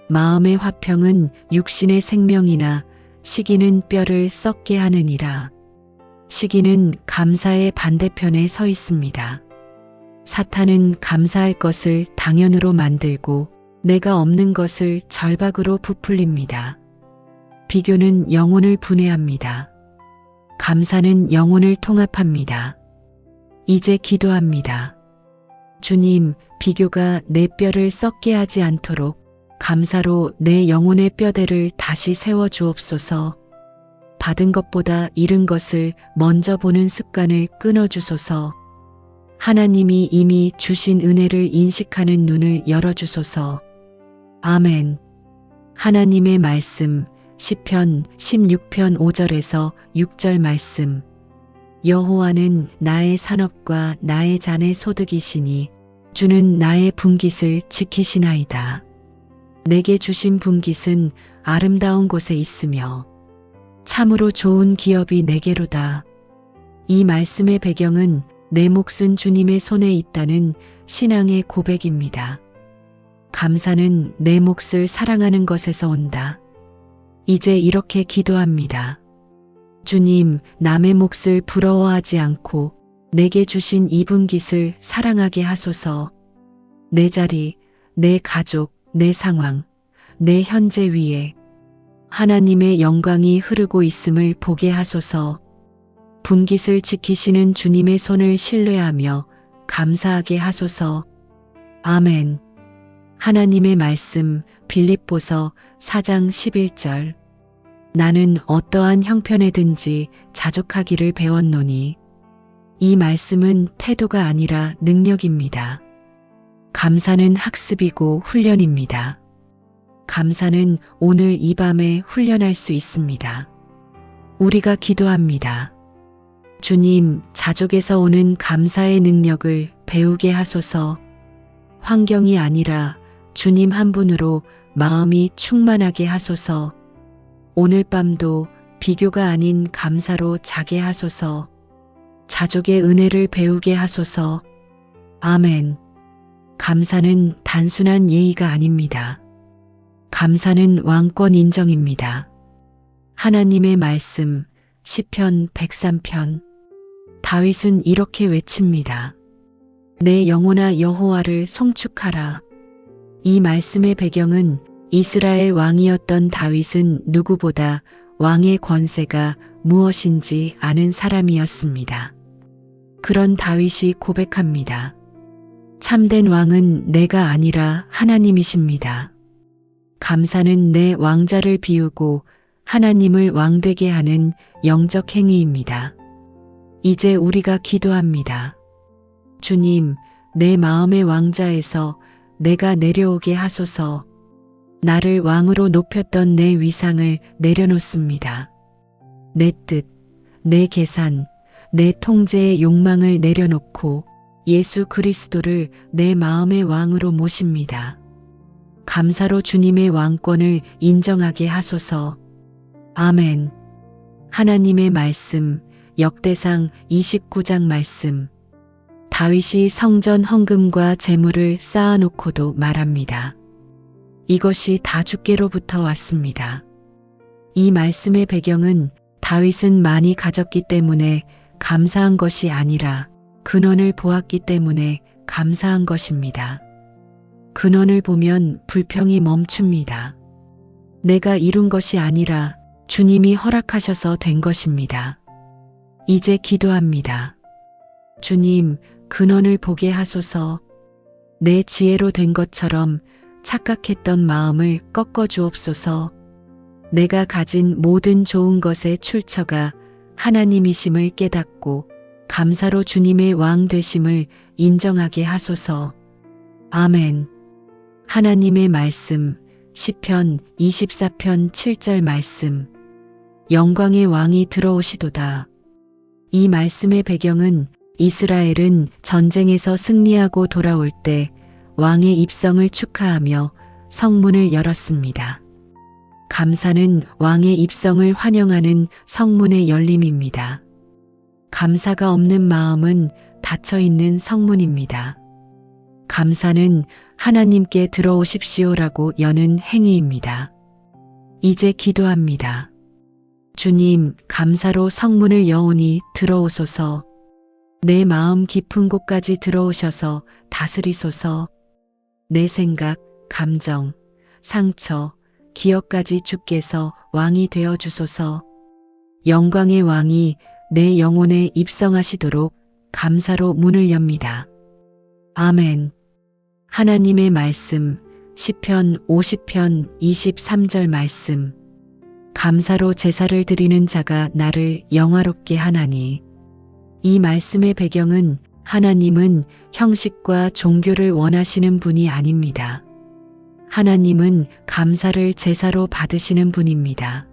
마음의 화평은 육신의 생명이나 시기는 뼈를 썩게 하느니라. 시기는 감사의 반대편에 서 있습니다. 사탄은 감사할 것을 당연으로 만들고 내가 없는 것을 절박으로 부풀립니다. 비교는 영혼을 분해합니다. 감사는 영혼을 통합합니다. 이제 기도합니다. 주님, 비교가 내 뼈를 썩게 하지 않도록 감사로 내 영혼의 뼈대를 다시 세워 주옵소서. 받은 것보다 잃은 것을 먼저 보는 습관을 끊어 주소서. 하나님이 이미 주신 은혜를 인식하는 눈을 열어 주소서. 아멘. 하나님의 말씀, 시편 16편 5절에서 6절 말씀. 여호와는 나의 산업과 나의 잔의 소득이시니 주는 나의 분깃을 지키시나이다. 내게 주신 분깃은 아름다운 곳에 있으며 참으로 좋은 기업이 내게로다. 이 말씀의 배경은 내 몫은 주님의 손에 있다는 신앙의 고백입니다. 감사는 내 몫을 사랑하는 것에서 온다. 이제 이렇게 기도합니다. 주님, 남의 몫을 부러워하지 않고 내게 주신 이 분깃을 사랑하게 하소서. 내 자리, 내 가족, 내 상황, 내 현재 위에 하나님의 영광이 흐르고 있음을 보게 하소서. 분깃을 지키시는 주님의 손을 신뢰하며 감사하게 하소서. 아멘. 하나님의 말씀, 빌립보서 4장 11절. 나는 어떠한 형편에든지 자족하기를 배웠노니. 이 말씀은 태도가 아니라 능력입니다. 감사는 학습이고 훈련입니다. 감사는 오늘 이 밤에 훈련할 수 있습니다. 우리가 기도합니다. 주님, 자족에서 오는 감사의 능력을 배우게 하소서. 환경이 아니라 주님 한 분으로 마음이 충만하게 하소서. 오늘 밤도 비교가 아닌 감사로 자게 하소서. 자족의 은혜를 배우게 하소서. 아멘. 감사는 단순한 예의가 아닙니다. 감사는 왕권 인정입니다. 하나님의 말씀 시편 103편. 다윗은 이렇게 외칩니다. 내 영혼아 여호와를 송축하라. 이 말씀의 배경은 이스라엘 왕이었던 다윗은 누구보다 왕의 권세가 무엇인지 아는 사람이었습니다. 그런 다윗이 고백합니다. 참된 왕은 내가 아니라 하나님이십니다. 감사는 내 왕자를 비우고 하나님을 왕되게 하는 영적 행위입니다. 이제 우리가 기도합니다. 주님, 내 마음의 왕자에서 내가 내려오게 하소서. 나를 왕으로 높였던 내 위상을 내려놓습니다. 내 뜻, 내 계산, 내 통제의 욕망을 내려놓고 예수 그리스도를 내 마음의 왕으로 모십니다. 감사로 주님의 왕권을 인정하게 하소서. 아멘. 하나님의 말씀, 역대상 29장 말씀. 다윗이 성전 헌금과 재물을 쌓아놓고도 말합니다. 이것이 다 주께로부터 왔습니다. 이 말씀의 배경은 다윗은 많이 가졌기 때문에 감사한 것이 아니라 근원을 보았기 때문에 감사한 것입니다. 근원을 보면 불평이 멈춥니다. 내가 이룬 것이 아니라 주님이 허락하셔서 된 것입니다. 이제 기도합니다. 주님, 근원을 보게 하소서. 내 지혜로 된 것처럼 착각했던 마음을 꺾어 주옵소서. 내가 가진 모든 좋은 것의 출처가 하나님이심을 깨닫고 감사로 주님의 왕 되심을 인정하게 하소서. 아멘. 하나님의 말씀 시편 24편 7절 말씀. 영광의 왕이 들어오시도다. 이 말씀의 배경은 이스라엘은 전쟁에서 승리하고 돌아올 때 왕의 입성을 축하하며 성문을 열었습니다. 감사는 왕의 입성을 환영하는 성문의 열림입니다. 감사가 없는 마음은 닫혀있는 성문입니다. 감사는 하나님께 들어오십시오라고 여는 행위입니다. 이제 기도합니다. 주님, 감사로 성문을 여오니 들어오소서. 내 마음 깊은 곳까지 들어오셔서 다스리소서. 내 생각, 감정, 상처, 기억까지 주께서 왕이 되어 주소서. 영광의 왕이 내 영혼에 입성하시도록 감사로 문을 엽니다. 아멘. 하나님의 말씀 시편 50편 23절 말씀. 감사로 제사를 드리는 자가 나를 영화롭게 하나니. 이 말씀의 배경은 하나님은 형식과 종교를 원하시는 분이 아닙니다. 하나님은 감사를 제사로 받으시는 분입니다.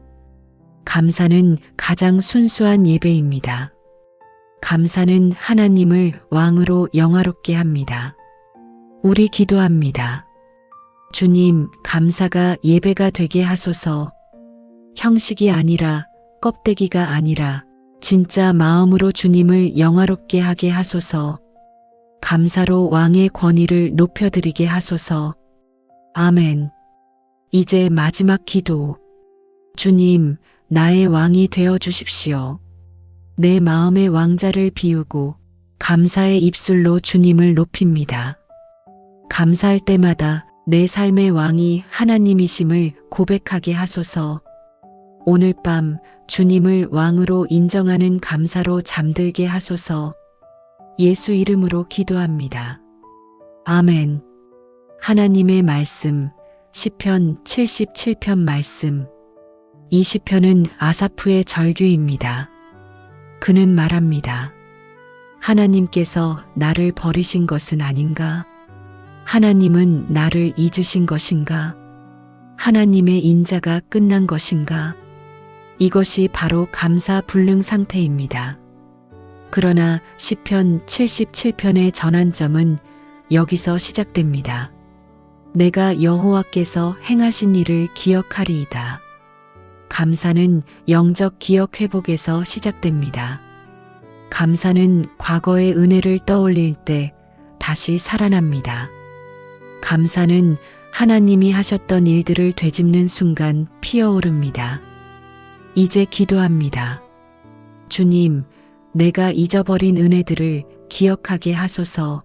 감사는 가장 순수한 예배입니다. 감사는 하나님을 왕으로 영화롭게 합니다. 우리 기도합니다. 주님, 감사가 예배가 되게 하소서. 형식이 아니라 껍데기가 아니라 진짜 마음으로 주님을 영화롭게 하게 하소서. 감사로 왕의 권위를 높여드리게 하소서. 아멘. 이제 마지막 기도. 주님, 나의 왕이 되어 주십시오. 내 마음의 왕자를 비우고 감사의 입술로 주님을 높입니다. 감사할 때마다 내 삶의 왕이 하나님이심을 고백하게 하소서. 오늘 밤 주님을 왕으로 인정하는 감사로 잠들게 하소서. 예수 이름으로 기도합니다. 아멘. 하나님의 말씀 시편 77편 말씀. 이 시편은 아사프의 절규입니다. 그는 말합니다. 하나님께서 나를 버리신 것은 아닌가? 하나님은 나를 잊으신 것인가? 하나님의 인자가 끝난 것인가? 이것이 바로 감사 불능 상태입니다. 그러나 시편 77편의 전환점은 여기서 시작됩니다. 내가 여호와께서 행하신 일을 기억하리이다. 감사는 영적 기억 회복에서 시작됩니다. 감사는 과거의 은혜를 떠올릴 때 다시 살아납니다. 감사는 하나님이 하셨던 일들을 되짚는 순간 피어오릅니다. 이제 기도합니다. 주님, 내가 잊어버린 은혜들을 기억하게 하소서.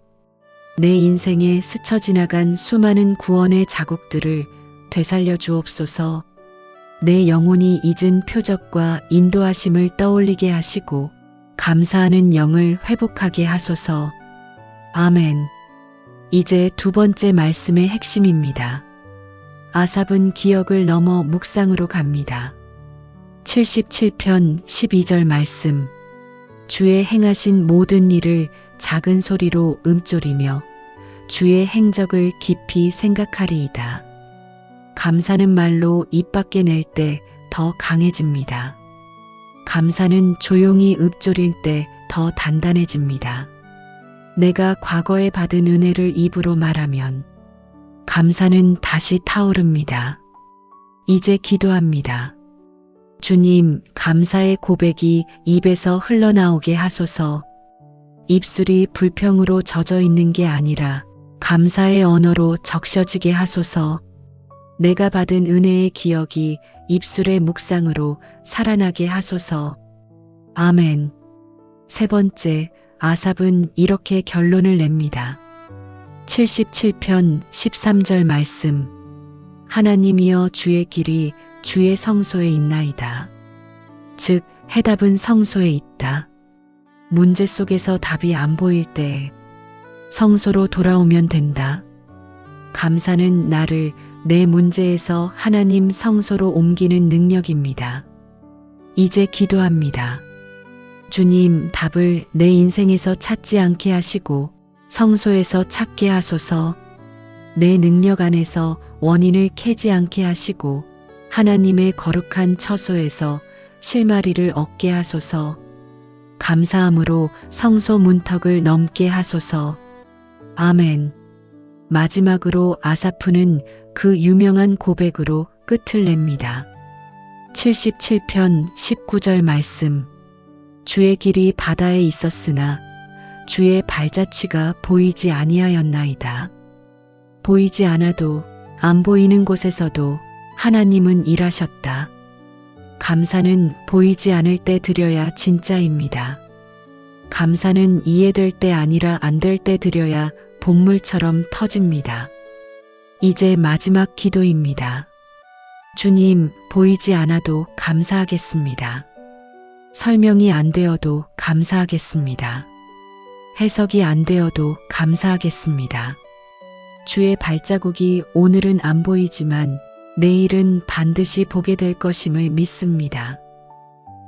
내 인생에 스쳐 지나간 수많은 구원의 자국들을 되살려 주옵소서. 내 영혼이 잊은 표적과 인도하심을 떠올리게 하시고 감사하는 영을 회복하게 하소서. 아멘. 이제 두 번째 말씀의 핵심입니다. 아삽은 기억을 넘어 묵상으로 갑니다. 77편 12절 말씀. 주의 행하신 모든 일을 작은 소리로 읊조리며 주의 행적을 깊이 생각하리이다. 감사는 말로 입 밖에 낼 때 더 강해집니다. 감사는 조용히 읊조릴 때 더 단단해집니다. 내가 과거에 받은 은혜를 입으로 말하면 감사는 다시 타오릅니다. 이제 기도합니다. 주님, 감사의 고백이 입에서 흘러나오게 하소서. 입술이 불평으로 젖어 있는 게 아니라 감사의 언어로 적셔지게 하소서. 내가 받은 은혜의 기억이 입술의 묵상으로 살아나게 하소서. 아멘. 세 번째, 아삽은 이렇게 결론을 냅니다. 77편 13절 말씀. 하나님이여 주의 길이 주의 성소에 있나이다. 즉, 해답은 성소에 있다. 문제 속에서 답이 안 보일 때 성소로 돌아오면 된다. 감사는 나를 내 문제에서 하나님 성소로 옮기는 능력입니다. 이제 기도합니다. 주님, 답을 내 인생에서 찾지 않게 하시고 성소에서 찾게 하소서. 내 능력 안에서 원인을 캐지 않게 하시고 하나님의 거룩한 처소에서 실마리를 얻게 하소서. 감사함으로 성소 문턱을 넘게 하소서. 아멘. 마지막으로 아사프는 그 유명한 고백으로 끝을 냅니다. 77편 19절 말씀. 주의 길이 바다에 있었으나 주의 발자취가 보이지 아니하였나이다. 보이지 않아도 안 보이는 곳에서도 하나님은 일하셨다. 감사는 보이지 않을 때 드려야 진짜입니다. 감사는 이해될 때 아니라 안 될 때 드려야 복물처럼 터집니다. 이제 마지막 기도입니다. 주님, 보이지 않아도 감사하겠습니다. 설명이 안 되어도 감사하겠습니다. 해석이 안 되어도 감사하겠습니다. 주의 발자국이 오늘은 안 보이지만 내일은 반드시 보게 될 것임을 믿습니다.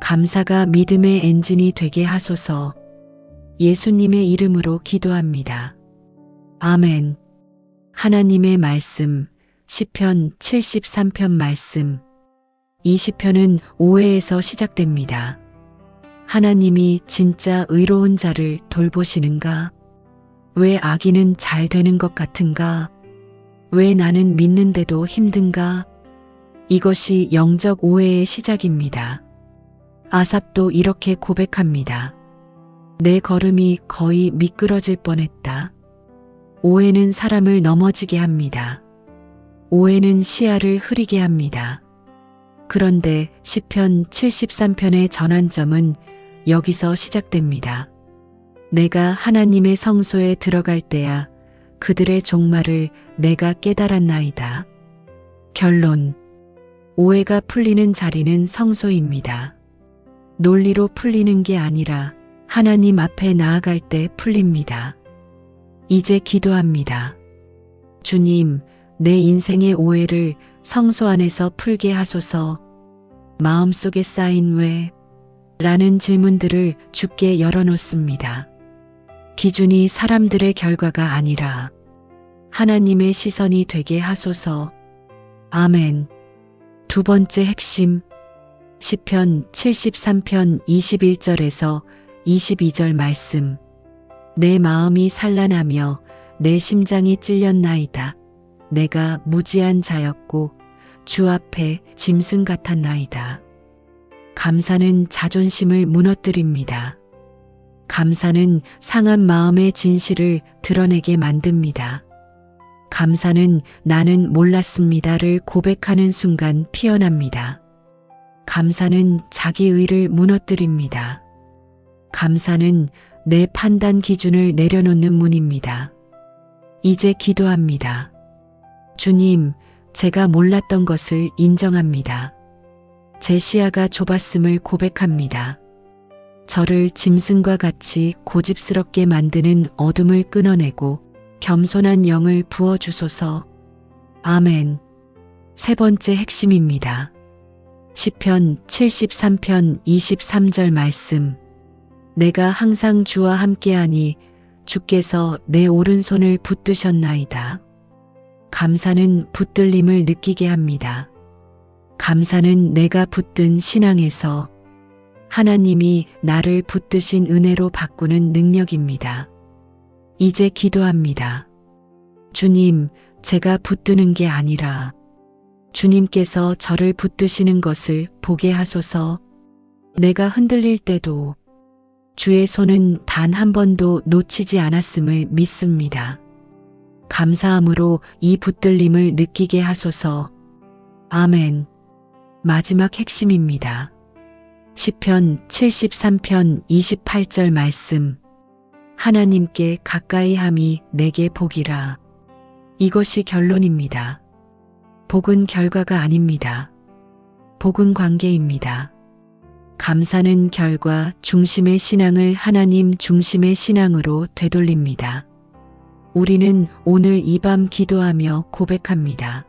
감사가 믿음의 엔진이 되게 하소서. 예수님의 이름으로 기도합니다. 아멘. 하나님의 말씀, 시편 73편 말씀. 20편은 오해에서 시작됩니다. 하나님이 진짜 의로운 자를 돌보시는가? 왜 악인은 잘 되는 것 같은가? 왜 나는 믿는데도 힘든가? 이것이 영적 오해의 시작입니다. 아삽도 이렇게 고백합니다. 내 걸음이 거의 미끄러질 뻔했다. 오해는 사람을 넘어지게 합니다. 오해는 시야를 흐리게 합니다. 그런데 시편 73편의 전환점은 여기서 시작됩니다. 내가 하나님의 성소에 들어갈 때야 그들의 종말을 내가 깨달았나이다. 결론. 오해가 풀리는 자리는 성소입니다. 논리로 풀리는 게 아니라 하나님 앞에 나아갈 때 풀립니다. 이제 기도합니다. 주님, 내 인생의 오해를 성소 안에서 풀게 하소서. 마음속에 쌓인 왜? 라는 질문들을 주께 열어놓습니다. 기준이 사람들의 결과가 아니라 하나님의 시선이 되게 하소서. 아멘. 두 번째 핵심. 시편 73편 21절에서 22절 말씀. 내 마음이 산란하며 내 심장이 찔렸나이다. 내가 무지한 자였고 주 앞에 짐승 같았나이다. 감사는 자존심을 무너뜨립니다. 감사는 상한 마음의 진실을 드러내게 만듭니다. 감사는 나는 몰랐습니다를 고백하는 순간 피어납니다. 감사는 자기의를 무너뜨립니다. 감사는 내 판단 기준을 내려놓는 문입니다. 이제 기도합니다. 주님, 제가 몰랐던 것을 인정합니다. 제 시야가 좁았음을 고백합니다. 저를 짐승과 같이 고집스럽게 만드는 어둠을 끊어내고 겸손한 영을 부어주소서. 아멘. 세 번째 핵심입니다. 시편 73편 23절 말씀. 내가 항상 주와 함께하니 주께서 내 오른손을 붙드셨나이다. 감사는 붙들림을 느끼게 합니다. 감사는 내가 붙든 신앙에서 하나님이 나를 붙드신 은혜로 바꾸는 능력입니다. 이제 기도합니다. 주님, 제가 붙드는 게 아니라 주님께서 저를 붙드시는 것을 보게 하소서. 내가 흔들릴 때도 주의 손은 단 한 번도 놓치지 않았음을 믿습니다. 감사함으로 이 붙들림을 느끼게 하소서. 아멘. 마지막 핵심입니다. 시편 73편 28절 말씀. 하나님께 가까이 함이 내게 복이라. 이것이 결론입니다. 복은 결과가 아닙니다. 복은 관계입니다. 감사는 결과 중심의 신앙을 하나님 중심의 신앙으로 되돌립니다. 우리는 오늘 이 밤 기도하며 고백합니다.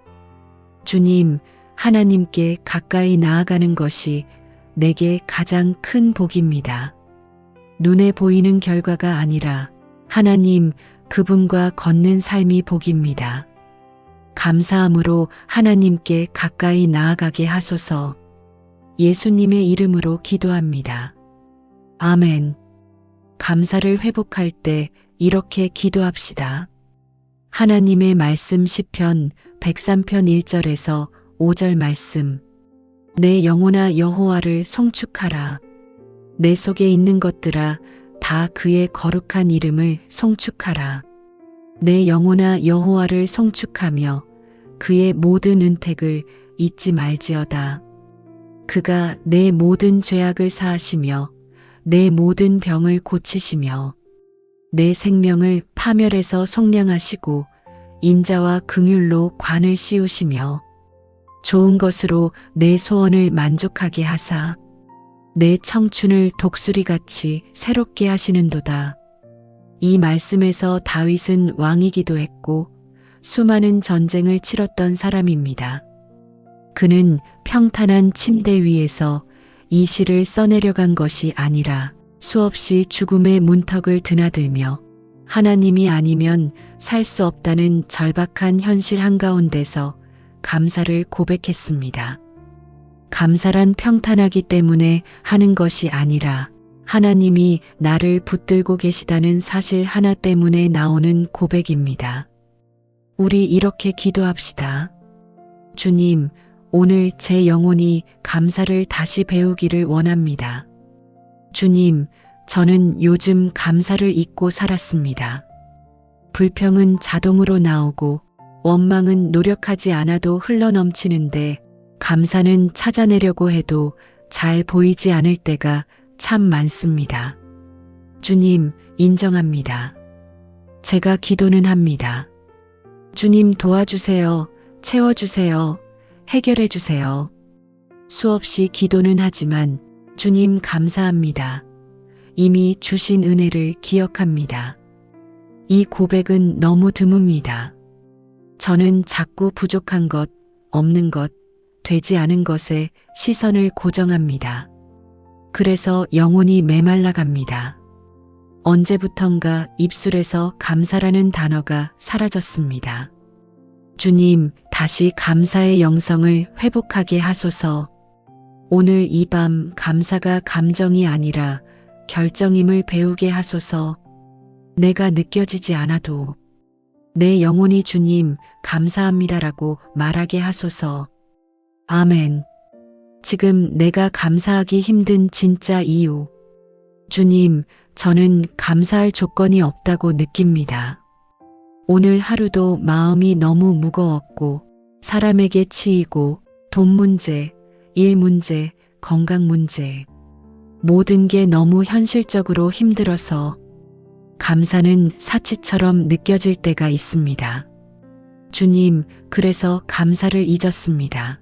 주님, 하나님께 가까이 나아가는 것이 내게 가장 큰 복입니다. 눈에 보이는 결과가 아니라 하나님 그분과 걷는 삶이 복입니다. 감사함으로 하나님께 가까이 나아가게 하소서. 예수님의 이름으로 기도합니다. 아멘. 감사를 회복할 때 이렇게 기도합시다. 하나님의 말씀 시편 103편 1절에서 5절 말씀. 내 영혼아 여호와를 송축하라. 내 속에 있는 것들아 다 그의 거룩한 이름을 송축하라. 내 영혼아 여호와를 송축하며 그의 모든 은택을 잊지 말지어다. 그가 내 모든 죄악을 사하시며 내 모든 병을 고치시며 내 생명을 파멸에서 속량하시고 인자와 긍휼로 관을 씌우시며 좋은 것으로 내 소원을 만족하게 하사 내 청춘을 독수리같이 새롭게 하시는도다. 이 말씀에서 다윗은 왕이기도 했고 수많은 전쟁을 치렀던 사람입니다. 그는 평탄한 침대 위에서 이 시를 써내려간 것이 아니라 수없이 죽음의 문턱을 드나들며 하나님이 아니면 살 수 없다는 절박한 현실 한가운데서 감사를 고백했습니다. 감사란 평탄하기 때문에 하는 것이 아니라 하나님이 나를 붙들고 계시다는 사실 하나 때문에 나오는 고백입니다. 우리 이렇게 기도합시다. 주님, 오늘 제 영혼이 감사를 다시 배우기를 원합니다. 주님, 저는 요즘 감사를 잊고 살았습니다. 불평은 자동으로 나오고 원망은 노력하지 않아도 흘러넘치는데 감사는 찾아내려고 해도 잘 보이지 않을 때가 참 많습니다. 주님, 인정합니다. 제가 기도는 합니다. 주님 도와주세요. 채워주세요. 해결해 주세요. 수없이 기도는 하지만 주님 감사합니다. 이미 주신 은혜를 기억합니다. 이 고백은 너무 드뭅니다. 저는 자꾸 부족한 것, 없는 것, 되지 않은 것에 시선을 고정합니다. 그래서 영혼이 메말라 갑니다. 언제부턴가 입술에서 감사라는 단어가 사라졌습니다. 주님, 다시 감사의 영성을 회복하게 하소서. 오늘 이 밤 감사가 감정이 아니라 결정임을 배우게 하소서. 내가 느껴지지 않아도 내 영혼이 주님 감사합니다라고 말하게 하소서. 아멘. 지금 내가 감사하기 힘든 진짜 이유. 주님, 저는 감사할 조건이 없다고 느낍니다. 오늘 하루도 마음이 너무 무거웠고, 사람에게 치이고, 돈 문제, 일 문제, 건강 문제. 모든 게 너무 현실적으로 힘들어서 감사는 사치처럼 느껴질 때가 있습니다. 주님, 그래서 감사를 잊었습니다.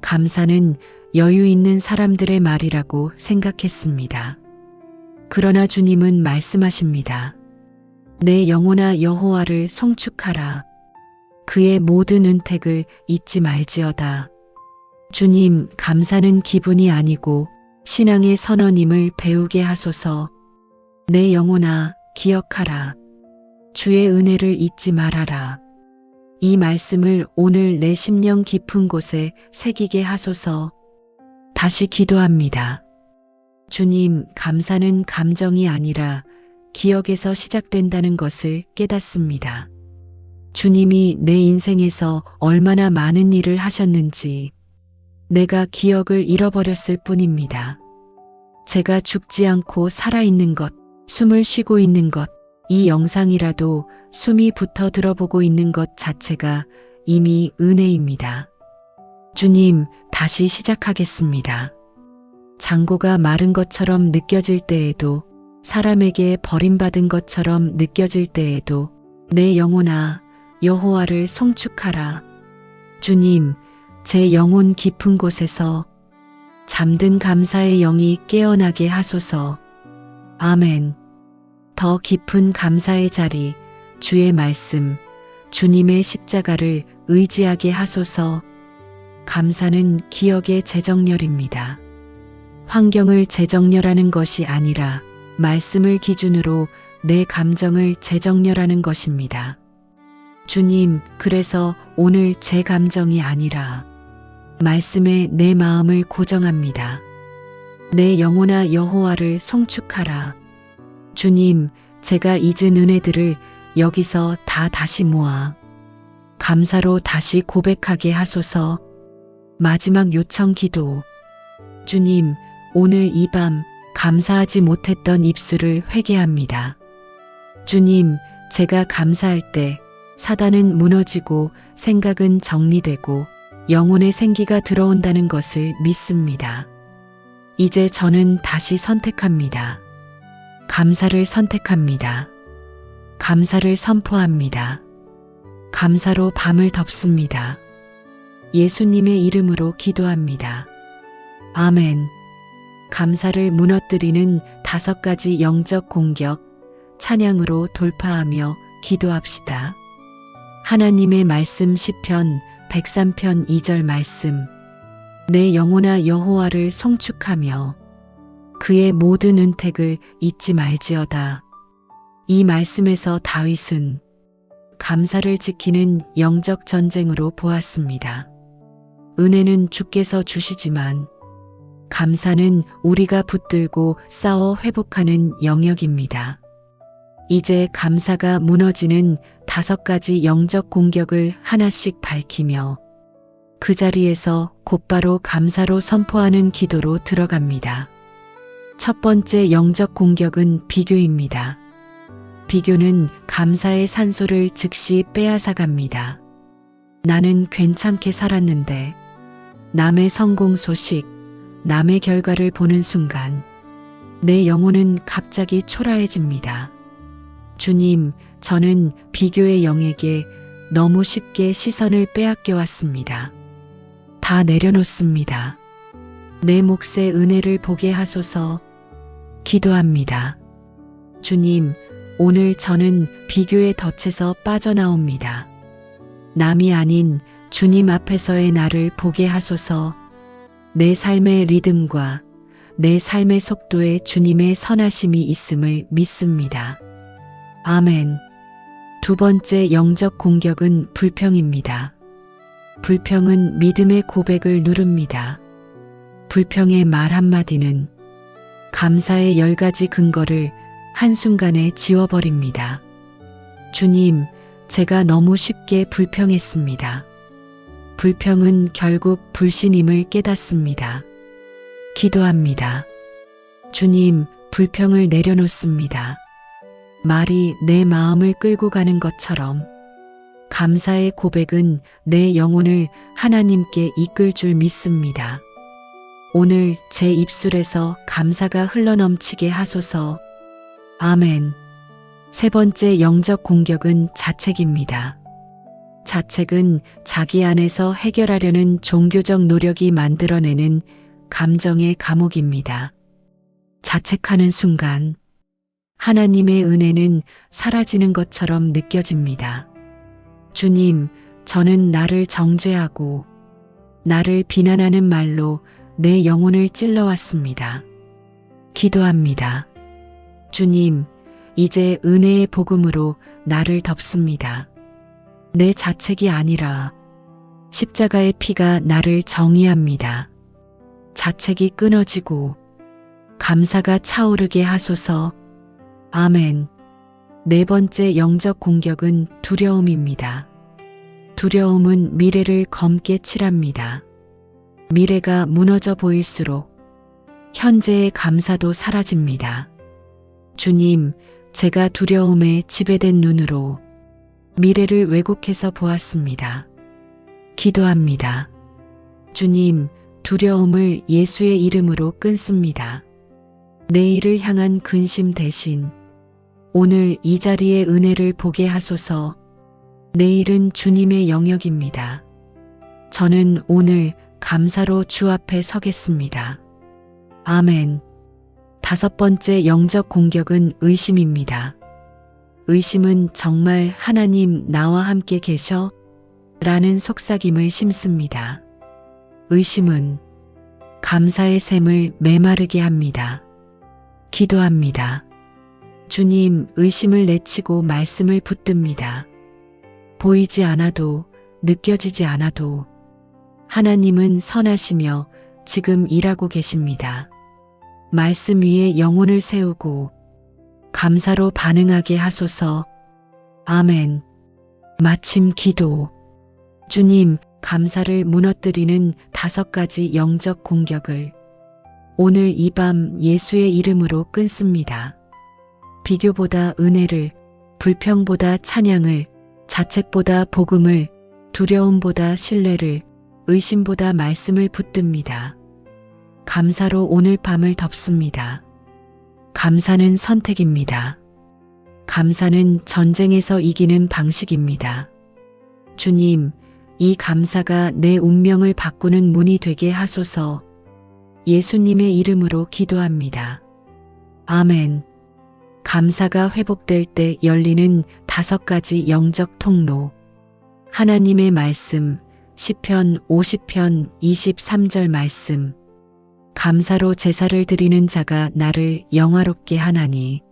감사는 여유 있는 사람들의 말이라고 생각했습니다. 그러나 주님은 말씀하십니다. 내 영혼아 여호와를 송축하라. 그의 모든 은택을 잊지 말지어다. 주님, 감사는 기분이 아니고 신앙의 선언임을 배우게 하소서. 내 영혼아 기억하라. 주의 은혜를 잊지 말아라. 이 말씀을 오늘 내 심령 깊은 곳에 새기게 하소서. 다시 기도합니다. 주님, 감사는 감정이 아니라 기억에서 시작된다는 것을 깨닫습니다. 주님이 내 인생에서 얼마나 많은 일을 하셨는지 내가 기억을 잃어버렸을 뿐입니다. 제가 죽지 않고 살아있는 것, 숨을 쉬고 있는 것, 이 영상이라도 숨이 붙어 들어보고 있는 것 자체가 이미 은혜입니다. 주님, 다시 시작하겠습니다. 장고가 마른 것처럼 느껴질 때에도, 사람에게 버림받은 것처럼 느껴질 때에도 내 영혼아 여호와를 송축하라. 주님, 제 영혼 깊은 곳에서 잠든 감사의 영이 깨어나게 하소서. 아멘. 더 깊은 감사의 자리, 주의 말씀, 주님의 십자가를 의지하게 하소서. 감사는 기억의 재정렬입니다. 환경을 재정렬하는 것이 아니라 말씀을 기준으로 내 감정을 재정렬하는 것입니다. 주님, 그래서 오늘 제 감정이 아니라 말씀에 내 마음을 고정합니다. 내 영혼아 여호와를 송축하라. 주님, 제가 잊은 은혜들을 여기서 다 다시 모아 감사로 다시 고백하게 하소서. 마지막 요청 기도. 주님, 오늘 이 밤 감사하지 못했던 입술을 회개합니다. 주님, 제가 감사할 때 사단은 무너지고 생각은 정리되고 영혼의 생기가 들어온다는 것을 믿습니다. 이제 저는 다시 선택합니다. 감사를 선택합니다. 감사를 선포합니다. 감사로 밤을 덮습니다. 예수님의 이름으로 기도합니다. 아멘. 감사를 무너뜨리는 5가지 영적 공격, 찬양으로 돌파하며 기도합시다. 하나님의 말씀 시편 103편 2절 말씀. 내 영혼아 여호와를 송축하며 그의 모든 은택을 잊지 말지어다. 이 말씀에서 다윗은 감사를 지키는 영적 전쟁으로 보았습니다. 은혜는 주께서 주시지만 감사는 우리가 붙들고 싸워 회복하는 영역입니다. 이제 감사가 무너지는 5가지 영적 공격을 하나씩 밝히며 그 자리에서 곧바로 감사로 선포하는 기도로 들어갑니다. 첫 번째 영적 공격은 비교입니다. 비교는 감사의 산소를 즉시 빼앗아갑니다. 나는 괜찮게 살았는데 남의 성공 소식, 남의 결과를 보는 순간 내 영혼은 갑자기 초라해집니다. 주님, 저는 비교의 영에게 너무 쉽게 시선을 빼앗겨 왔습니다. 다 내려놓습니다. 내 몫의 은혜를 보게 하소서. 기도합니다. 주님, 오늘 저는 비교의 덫에서 빠져나옵니다. 남이 아닌 주님 앞에서의 나를 보게 하소서. 내 삶의 리듬과 내 삶의 속도에 주님의 선하심이 있음을 믿습니다. 아멘. 두 번째 영적 공격은 불평입니다. 불평은 믿음의 고백을 누릅니다. 불평의 말 한마디는 감사의 10가지 근거를 한순간에 지워버립니다. 주님, 제가 너무 쉽게 불평했습니다. 불평은 결국 불신임을 깨닫습니다. 기도합니다. 주님, 불평을 내려놓습니다. 말이 내 마음을 끌고 가는 것처럼 감사의 고백은 내 영혼을 하나님께 이끌 줄 믿습니다. 오늘 제 입술에서 감사가 흘러넘치게 하소서. 아멘. 세 번째 영적 공격은 자책입니다. 자책은 자기 안에서 해결하려는 종교적 노력이 만들어내는 감정의 감옥입니다. 자책하는 순간 하나님의 은혜는 사라지는 것처럼 느껴집니다. 주님, 저는 나를 정죄하고 나를 비난하는 말로 내 영혼을 찔러왔습니다. 기도합니다. 주님, 이제 은혜의 복음으로 나를 덮습니다. 내 자책이 아니라 십자가의 피가 나를 정의합니다. 자책이 끊어지고 감사가 차오르게 하소서. 아멘. 네 번째 영적 공격은 두려움입니다. 두려움은 미래를 검게 칠합니다. 미래가 무너져 보일수록 현재의 감사도 사라집니다. 주님, 제가 두려움에 지배된 눈으로 미래를 왜곡해서 보았습니다. 기도합니다. 주님, 두려움을 예수의 이름으로 끊습니다. 내일을 향한 근심 대신 오늘 이 자리에 은혜를 보게 하소서. 내일은 주님의 영역입니다. 저는 오늘 감사로 주 앞에 서겠습니다. 아멘. 다섯 번째 영적 공격은 의심입니다. 의심은 정말 하나님 나와 함께 계셔? 라는 속삭임을 심습니다. 의심은 감사의 샘을 메마르게 합니다. 기도합니다. 주님, 의심을 내치고 말씀을 붙듭니다. 보이지 않아도 느껴지지 않아도 하나님은 선하시며 지금 일하고 계십니다. 말씀 위에 영혼을 세우고 감사로 반응하게 하소서. 아멘. 마침 기도. 주님, 감사를 무너뜨리는 5가지 영적 공격을 오늘 이 밤 예수의 이름으로 끊습니다. 비교보다 은혜를, 불평보다 찬양을, 자책보다 복음을, 두려움보다 신뢰를, 의심보다 말씀을 붙듭니다. 감사로 오늘 밤을 덮습니다. 감사는 선택입니다. 감사는 전쟁에서 이기는 방식입니다. 주님, 이 감사가 내 운명을 바꾸는 문이 되게 하소서. 예수님의 이름으로 기도합니다. 아멘. 감사가 회복될 때 열리는 5가지 영적 통로. 하나님의 말씀, 시편 50편 23절 말씀. 감사로 제사를 드리는 자가 나를 영화롭게 하나니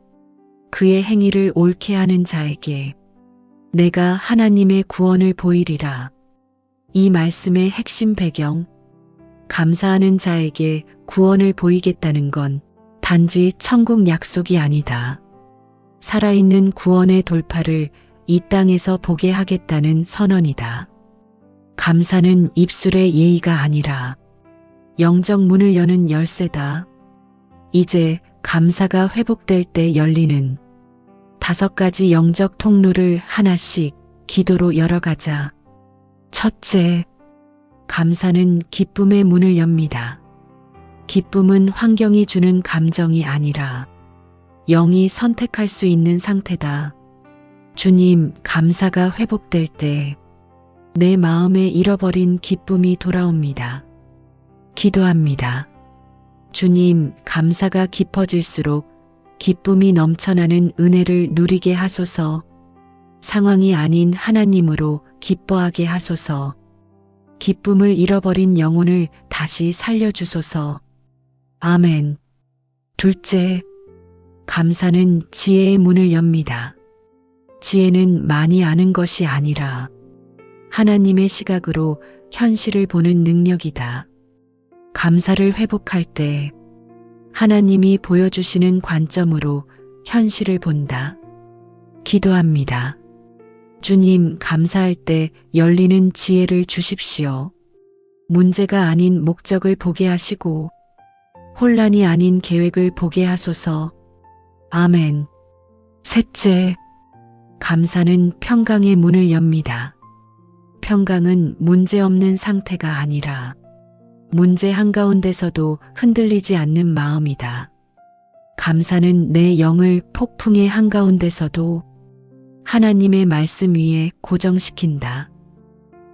그의 행위를 옳게 하는 자에게 내가 하나님의 구원을 보이리라. 이 말씀의 핵심 배경, 감사하는 자에게 구원을 보이겠다는 건 단지 천국 약속이 아니다. 살아있는 구원의 돌파를 이 땅에서 보게 하겠다는 선언이다. 감사는 입술의 예의가 아니라 영적 문을 여는 열쇠다. 이제 감사가 회복될 때 열리는 5가지 영적 통로를 하나씩 기도로 열어가자. 첫째, 감사는 기쁨의 문을 엽니다. 기쁨은 환경이 주는 감정이 아니라 영이 선택할 수 있는 상태다. 주님, 감사가 회복될 때 내 마음에 잃어버린 기쁨이 돌아옵니다. 기도합니다. 주님, 감사가 깊어질수록 기쁨이 넘쳐나는 은혜를 누리게 하소서. 상황이 아닌 하나님으로 기뻐하게 하소서. 기쁨을 잃어버린 영혼을 다시 살려주소서. 아멘. 둘째, 감사는 지혜의 문을 엽니다. 지혜는 많이 아는 것이 아니라 하나님의 시각으로 현실을 보는 능력이다. 감사를 회복할 때 하나님이 보여주시는 관점으로 현실을 본다. 기도합니다. 주님, 감사할 때 열리는 지혜를 주십시오. 문제가 아닌 목적을 보게 하시고 혼란이 아닌 계획을 보게 하소서. 아멘. 셋째, 감사는 평강의 문을 엽니다. 평강은 문제 없는 상태가 아니라 문제 한가운데서도 흔들리지 않는 마음이다. 감사는 내 영을 폭풍의 한가운데서도 하나님의 말씀 위에 고정시킨다.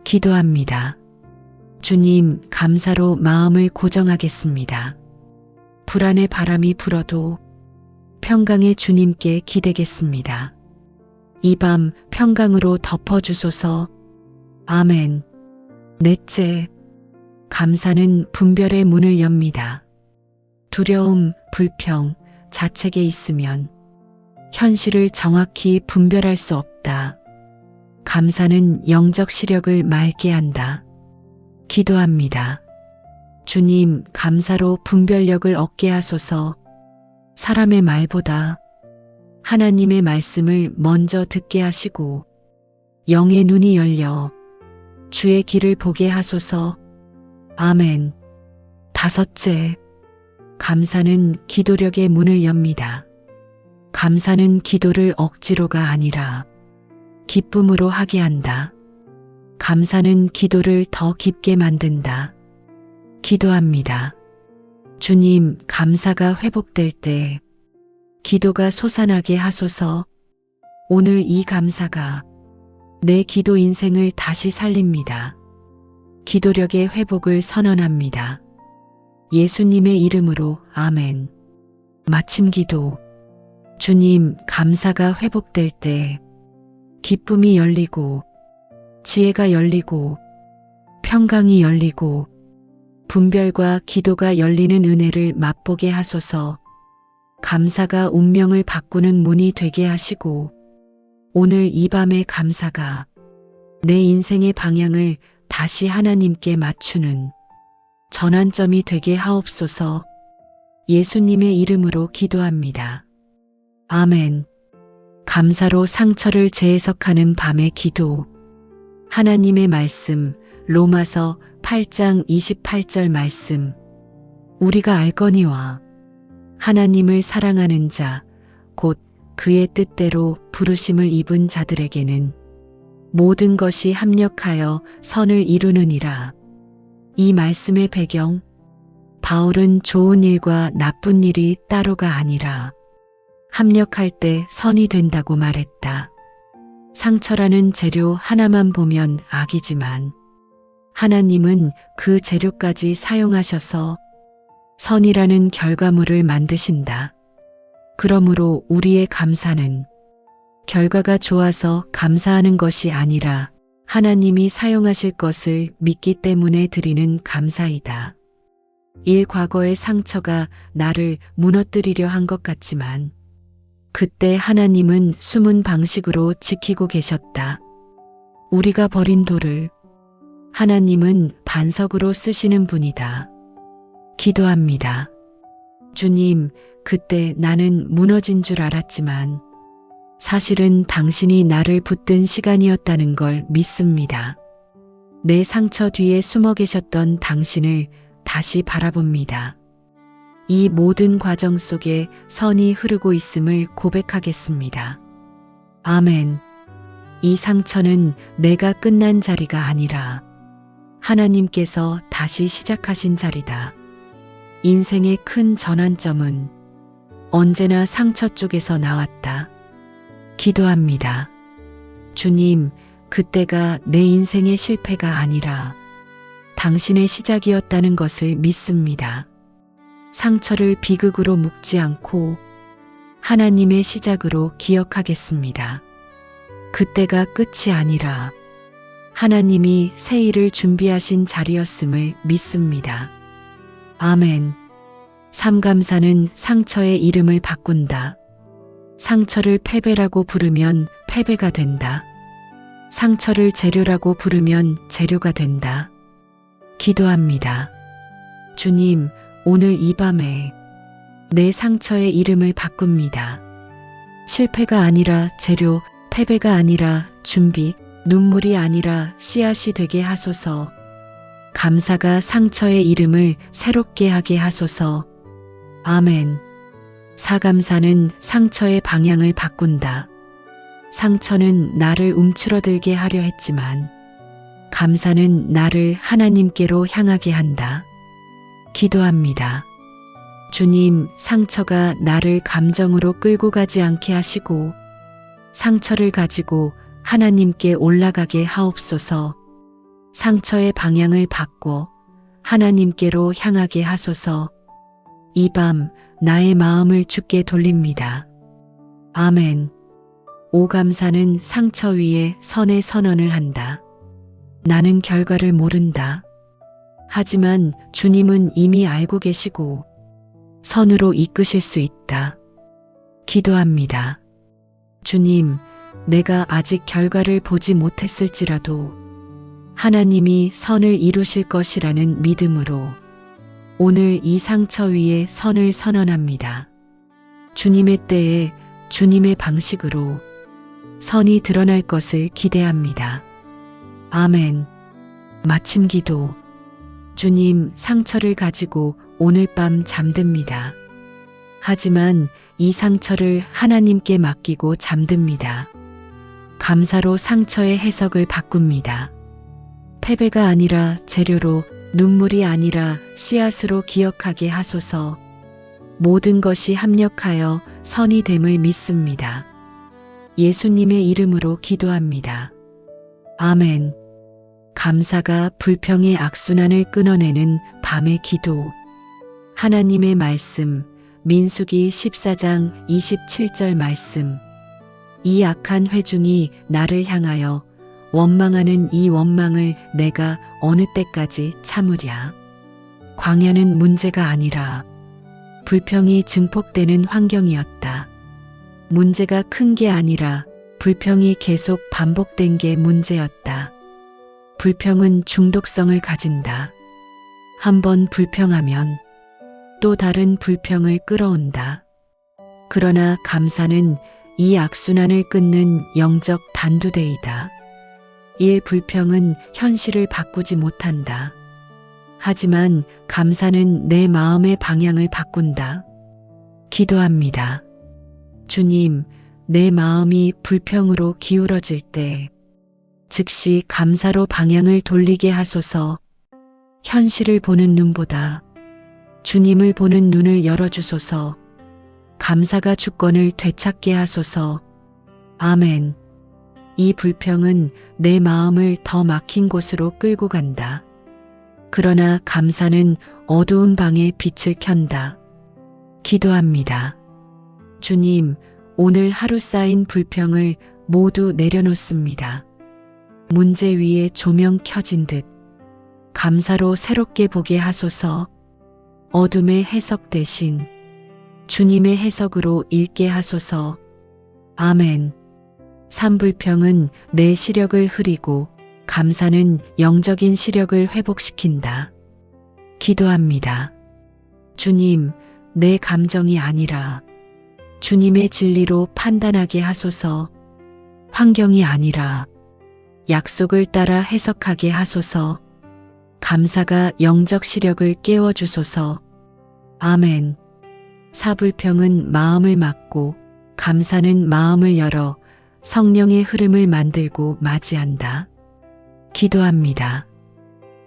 기도합니다. 주님, 감사로 마음을 고정하겠습니다. 불안의 바람이 불어도 평강의 주님께 기대겠습니다. 이 밤 평강으로 덮어주소서. 아멘. 넷째, 감사는 분별의 문을 엽니다. 두려움, 불평, 자책에 있으면 현실을 정확히 분별할 수 없다. 감사는 영적 시력을 맑게 한다. 기도합니다. 주님, 감사로 분별력을 얻게 하소서. 사람의 말보다 하나님의 말씀을 먼저 듣게 하시고 영의 눈이 열려 주의 길을 보게 하소서. 아멘. 다섯째, 감사는 기도력의 문을 엽니다. 감사는 기도를 억지로가 아니라 기쁨으로 하게 한다. 감사는 기도를 더 깊게 만든다. 기도합니다. 주님, 감사가 회복될 때 기도가 솟아나게 하소서. 오늘 이 감사가 내 기도 인생을 다시 살립니다. 기도력의 회복을 선언합니다. 예수님의 이름으로 아멘. 마침 기도. 주님, 감사가 회복될 때 기쁨이 열리고 지혜가 열리고 평강이 열리고 분별과 기도가 열리는 은혜를 맛보게 하소서. 감사가 운명을 바꾸는 문이 되게 하시고 오늘 이 밤의 감사가 내 인생의 방향을 다시 하나님께 맞추는 전환점이 되게 하옵소서. 예수님의 이름으로 기도합니다. 아멘. 감사로 상처를 재해석하는 밤의 기도. 하나님의 말씀, 로마서 8장 28절 말씀. 우리가 알거니와 하나님을 사랑하는 자, 곧 그의 뜻대로 부르심을 입은 자들에게는 모든 것이 합력하여 선을 이루느니라. 이 말씀의 배경, 바울은 좋은 일과 나쁜 일이 따로가 아니라 합력할 때 선이 된다고 말했다. 상처라는 재료 하나만 보면 악이지만 하나님은 그 재료까지 사용하셔서 선이라는 결과물을 만드신다. 그러므로 우리의 감사는 결과가 좋아서 감사하는 것이 아니라 하나님이 사용하실 것을 믿기 때문에 드리는 감사이다. 과거의 상처가 나를 무너뜨리려 한 것 같지만 그때 하나님은 숨은 방식으로 지키고 계셨다. 우리가 버린 돌을 하나님은 반석으로 쓰시는 분이다. 기도합니다. 주님, 그때 나는 무너진 줄 알았지만 사실은 당신이 나를 붙든 시간이었다는 걸 믿습니다. 내 상처 뒤에 숨어 계셨던 당신을 다시 바라봅니다. 이 모든 과정 속에 선이 흐르고 있음을 고백하겠습니다. 아멘. 이 상처는 내가 끝난 자리가 아니라 하나님께서 다시 시작하신 자리다. 인생의 큰 전환점은 언제나 상처 쪽에서 나왔다. 기도합니다. 주님, 그때가 내 인생의 실패가 아니라 당신의 시작이었다는 것을 믿습니다. 상처를 비극으로 묶지 않고 하나님의 시작으로 기억하겠습니다. 그때가 끝이 아니라 하나님이 새 일을 준비하신 자리였음을 믿습니다. 아멘. 삼감사는 상처의 이름을 바꾼다. 상처를 패배라고 부르면 패배가 된다. 상처를 재료라고 부르면 재료가 된다. 기도합니다. 주님, 오늘 이 밤에 내 상처의 이름을 바꿉니다. 실패가 아니라 재료, 패배가 아니라 준비, 눈물이 아니라 씨앗이 되게 하소서. 감사가 상처의 이름을 새롭게 하게 하소서. 아멘. 사감사는 상처의 방향을 바꾼다. 상처는 나를 움츠러들게 하려 했지만 감사는 나를 하나님께로 향하게 한다. 기도합니다. 주님, 상처가 나를 감정으로 끌고 가지 않게 하시고 상처를 가지고 하나님께 올라가게 하옵소서. 상처의 방향을 바꿔 하나님께로 향하게 하소서. 이 밤 나의 마음을 주께 돌립니다. 아멘. 오감사는 상처 위에 선의 선언을 한다. 나는 결과를 모른다. 하지만 주님은 이미 알고 계시고 선으로 이끄실 수 있다. 기도합니다. 주님, 내가 아직 결과를 보지 못했을지라도 하나님이 선을 이루실 것이라는 믿음으로 오늘 이 상처 위에 선을 선언합니다. 주님의 때에 주님의 방식으로 선이 드러날 것을 기대합니다. 아멘. 마침 기도. 주님, 상처를 가지고 오늘 밤 잠듭니다. 하지만 이 상처를 하나님께 맡기고 잠듭니다. 감사로 상처의 해석을 바꿉니다. 패배가 아니라 재료로, 눈물이 아니라 씨앗으로 기억하게 하소서. 모든 것이 합력하여 선이 됨을 믿습니다. 예수님의 이름으로 기도합니다. 아멘. 감사가 불평의 악순환을 끊어내는 밤의 기도. 하나님의 말씀, 민수기 14장 27절 말씀. 이 악한 회중이 나를 향하여 원망하는 이 원망을 내가 어느 때까지 참으랴. 광야는 문제가 아니라 불평이 증폭되는 환경이었다. 문제가 큰 게 아니라 불평이 계속 반복된 게 문제였다. 불평은 중독성을 가진다. 한번 불평하면 또 다른 불평을 끌어온다. 그러나 감사는 이 악순환을 끊는 영적 단두대이다. 불평은 현실을 바꾸지 못한다. 하지만 감사는 내 마음의 방향을 바꾼다. 기도합니다. 주님, 내 마음이 불평으로 기울어질 때 즉시 감사로 방향을 돌리게 하소서. 현실을 보는 눈보다 주님을 보는 눈을 열어주소서. 감사가 주권을 되찾게 하소서. 아멘. 이 불평은 내 마음을 더 막힌 곳으로 끌고 간다. 그러나 감사는 어두운 방에 빛을 켠다. 기도합니다. 주님, 오늘 하루 쌓인 불평을 모두 내려놓습니다. 문제 위에 조명 켜진 듯 감사로 새롭게 보게 하소서. 어둠의 해석 대신 주님의 해석으로 읽게 하소서. 아멘. 산불평은 내 시력을 흐리고 감사는 영적인 시력을 회복시킨다. 기도합니다. 주님, 내 감정이 아니라 주님의 진리로 판단하게 하소서. 환경이 아니라 약속을 따라 해석하게 하소서. 감사가 영적 시력을 깨워주소서. 아멘. 사불평은 마음을 막고 감사는 마음을 열어 성령의 흐름을 만들고 맞이한다. 기도합니다.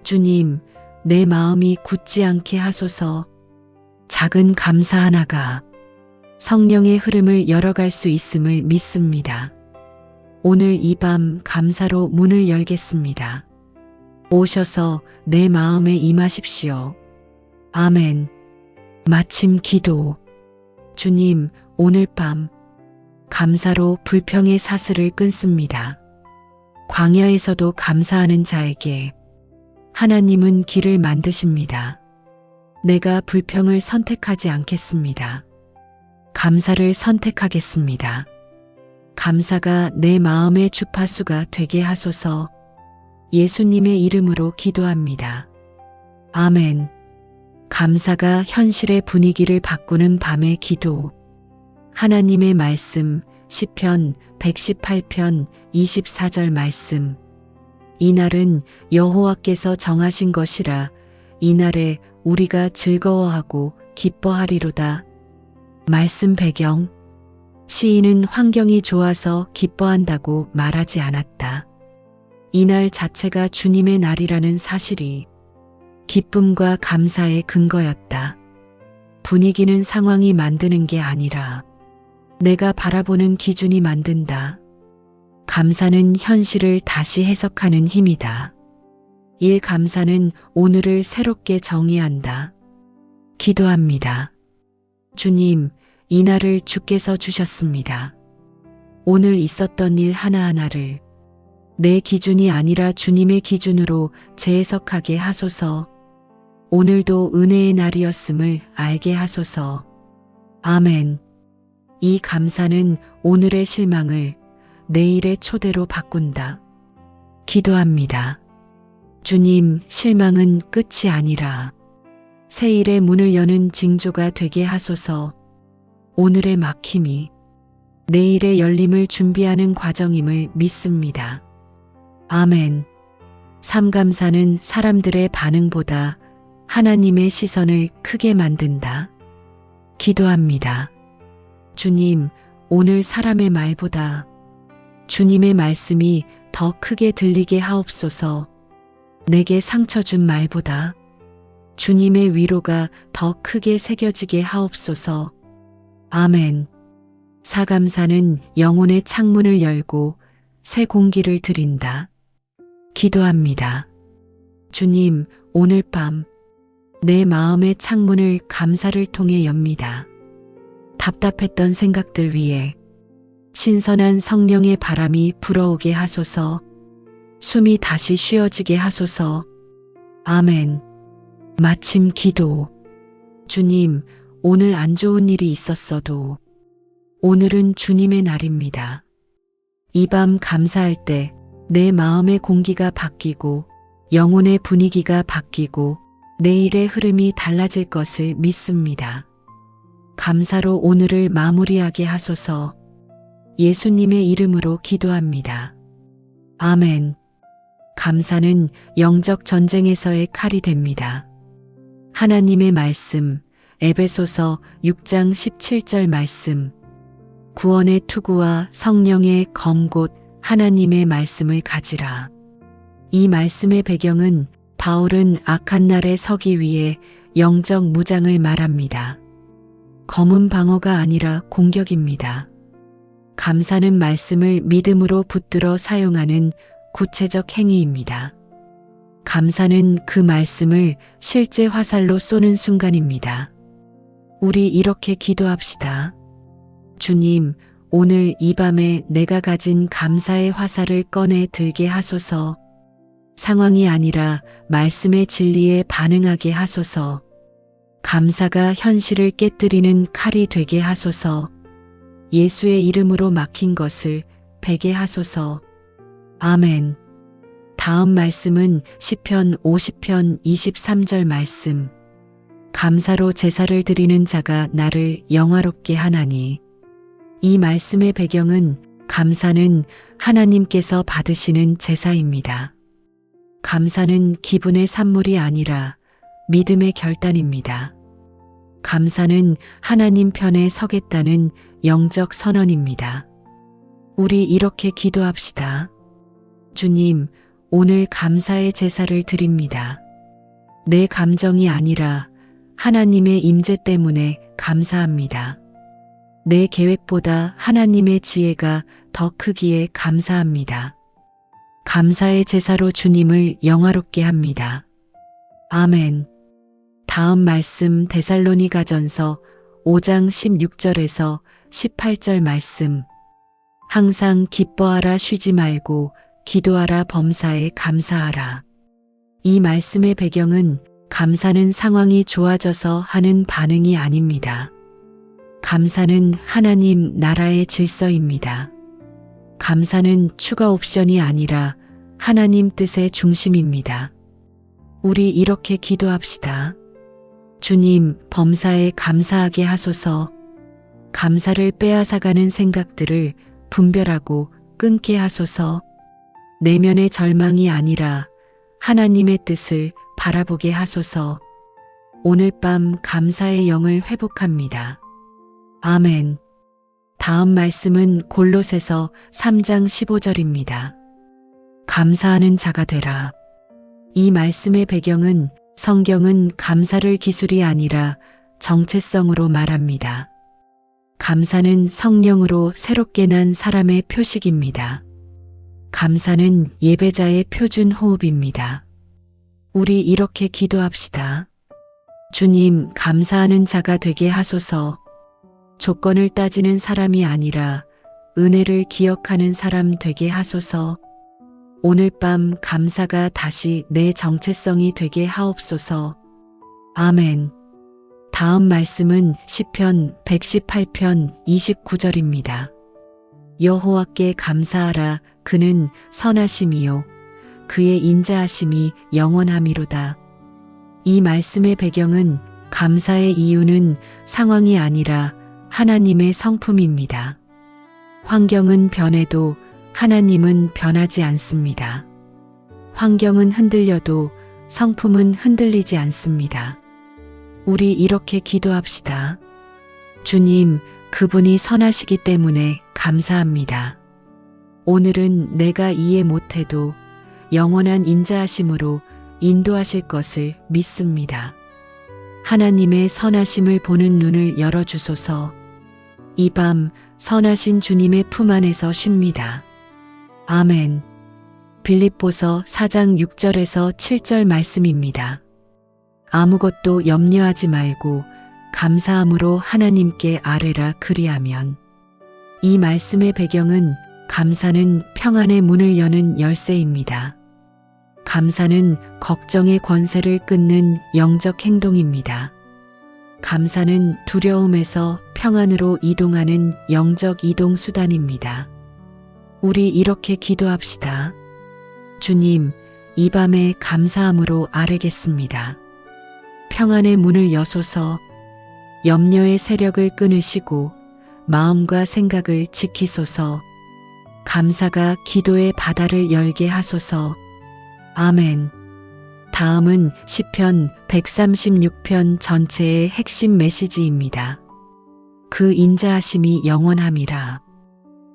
주님, 내 마음이 굳지 않게 하소서. 작은 감사 하나가 성령의 흐름을 열어갈 수 있음을 믿습니다. 오늘 이 밤 감사로 문을 열겠습니다. 오셔서 내 마음에 임하십시오. 아멘. 마침 기도. 주님, 오늘 밤 감사로 불평의 사슬을 끊습니다. 광야에서도 감사하는 자에게 하나님은 길을 만드십니다. 내가 불평을 선택하지 않겠습니다. 감사를 선택하겠습니다. 감사가 내 마음의 주파수가 되게 하소서. 예수님의 이름으로 기도합니다. 아멘. 감사가 현실의 분위기를 바꾸는 밤의 기도. 하나님의 말씀 시편 118편 24절 말씀. 이날은 여호와께서 정하신 것이라 이날에 우리가 즐거워하고 기뻐하리로다. 말씀 배경. 시인은 환경이 좋아서 기뻐한다고 말하지 않았다. 이날 자체가 주님의 날이라는 사실이 기쁨과 감사의 근거였다. 분위기는 상황이 만드는 게 아니라 내가 바라보는 기준이 만든다. 감사는 현실을 다시 해석하는 힘이다. 감사는 오늘을 새롭게 정의한다. 기도합니다. 주님, 이날을 주께서 주셨습니다. 오늘 있었던 일 하나하나를 내 기준이 아니라 주님의 기준으로 재해석하게 하소서. 오늘도 은혜의 날이었음을 알게 하소서. 아멘. 이 감사는 오늘의 실망을 내일의 초대로 바꾼다. 기도합니다. 주님, 실망은 끝이 아니라 새일의 문을 여는 징조가 되게 하소서. 오늘의 막힘이 내일의 열림을 준비하는 과정임을 믿습니다. 아멘. 삼감사는 사람들의 반응보다 하나님의 시선을 크게 만든다. 기도합니다. 주님, 오늘 사람의 말보다 주님의 말씀이 더 크게 들리게 하옵소서. 내게 상처 준 말보다 주님의 위로가 더 크게 새겨지게 하옵소서. 아멘. 사감사는 영혼의 창문을 열고 새 공기를 들인다. 기도합니다. 주님, 오늘 밤 내 마음의 창문을 감사를 통해 엽니다. 답답했던 생각들 위에 신선한 성령의 바람이 불어오게 하소서. 숨이 다시 쉬어지게 하소서. 아멘. 마침 기도. 주님, 오늘 안 좋은 일이 있었어도 오늘은 주님의 날입니다. 이 밤 감사할 때 내 마음의 공기가 바뀌고 영혼의 분위기가 바뀌고 내일의 흐름이 달라질 것을 믿습니다. 감사로 오늘을 마무리하게 하소서. 예수님의 이름으로 기도합니다. 아멘. 감사는 영적 전쟁에서의 칼이 됩니다. 하나님의 말씀, 에베소서 6장 17절 말씀. 구원의 투구와 성령의 검 곧 하나님의 말씀을 가지라. 이 말씀의 배경은 바울은 악한 날에 서기 위해 영적 무장을 말합니다. 검은 방어가 아니라 공격입니다. 감사는 말씀을 믿음으로 붙들어 사용하는 구체적 행위입니다. 감사는 그 말씀을 실제 화살로 쏘는 순간입니다. 우리 이렇게 기도합시다. 주님, 오늘 이 밤에 내가 가진 감사의 화살을 꺼내 들게 하소서. 상황이 아니라 말씀의 진리에 반응하게 하소서. 감사가 현실을 깨뜨리는 칼이 되게 하소서. 예수의 이름으로 막힌 것을 베게 하소서. 아멘. 다음 말씀은 시편 50편 23절 말씀. 감사로 제사를 드리는 자가 나를 영화롭게 하나니. 이 말씀의 배경은 감사는 하나님께서 받으시는 제사입니다. 감사는 기분의 산물이 아니라 믿음의 결단입니다. 감사는 하나님 편에 서겠다는 영적 선언입니다. 우리 이렇게 기도합시다. 주님, 오늘 감사의 제사를 드립니다. 내 감정이 아니라 하나님의 임재 때문에 감사합니다. 내 계획보다 하나님의 지혜가 더 크기에 감사합니다. 감사의 제사로 주님을 영화롭게 합니다. 아멘. 다음 말씀 데살로니가전서 5장 16절에서 18절 말씀. 항상 기뻐하라 쉬지 말고 기도하라 범사에 감사하라. 이 말씀의 배경은 감사는 상황이 좋아져서 하는 반응이 아닙니다. 감사는 하나님 나라의 질서입니다. 감사는 추가 옵션이 아니라 하나님 뜻의 중심입니다. 우리 이렇게 기도합시다. 주님, 범사에 감사하게 하소서. 감사를 빼앗아가는 생각들을 분별하고 끊게 하소서. 내면의 절망이 아니라 하나님의 뜻을 바라보게 하소서. 오늘 밤 감사의 영을 회복합니다. 아멘. 다음 말씀은 골로새서 3장 15절입니다. 감사하는 자가 되라. 이 말씀의 배경은 성경은 감사를 기술이 아니라 정체성으로 말합니다. 감사는 성령으로 새롭게 난 사람의 표식입니다. 감사는 예배자의 표준 호흡입니다. 우리 이렇게 기도합시다. 주님, 감사하는 자가 되게 하소서. 조건을 따지는 사람이 아니라 은혜를 기억하는 사람 되게 하소서. 오늘 밤 감사가 다시 내 정체성이 되게 하옵소서. 아멘. 다음 말씀은 시편 118편 29절입니다. 여호와께 감사하라. 그는 선하심이요 그의 인자하심이 영원함이로다. 이 말씀의 배경은 감사의 이유는 상황이 아니라 하나님의 성품입니다. 환경은 변해도 하나님은 변하지 않습니다. 환경은 흔들려도 성품은 흔들리지 않습니다. 우리 이렇게 기도합시다. 주님, 그분이 선하시기 때문에 감사합니다. 오늘은 내가 이해 못해도 영원한 인자하심으로 인도하실 것을 믿습니다. 하나님의 선하심을 보는 눈을 열어주소서. 이 밤 선하신 주님의 품 안에서 쉽니다. 아멘. 빌립보서 4장 6절에서 7절 말씀입니다. 아무것도 염려하지 말고 감사함으로 하나님께 아뢰라. 그리하면. 이 말씀의 배경은 감사는 평안의 문을 여는 열쇠입니다. 감사는 걱정의 권세를 끊는 영적 행동입니다. 감사는 두려움에서 평안으로 이동하는 영적 이동 수단입니다. 우리 이렇게 기도합시다. 주님, 이 밤에 감사함으로 아뢰겠습니다. 평안의 문을 여소서. 염려의 세력을 끊으시고 마음과 생각을 지키소서. 감사가 기도의 바다를 열게 하소서. 아멘. 다음은 시편 136편 전체의 핵심 메시지입니다. 그 인자하심이 영원함이라.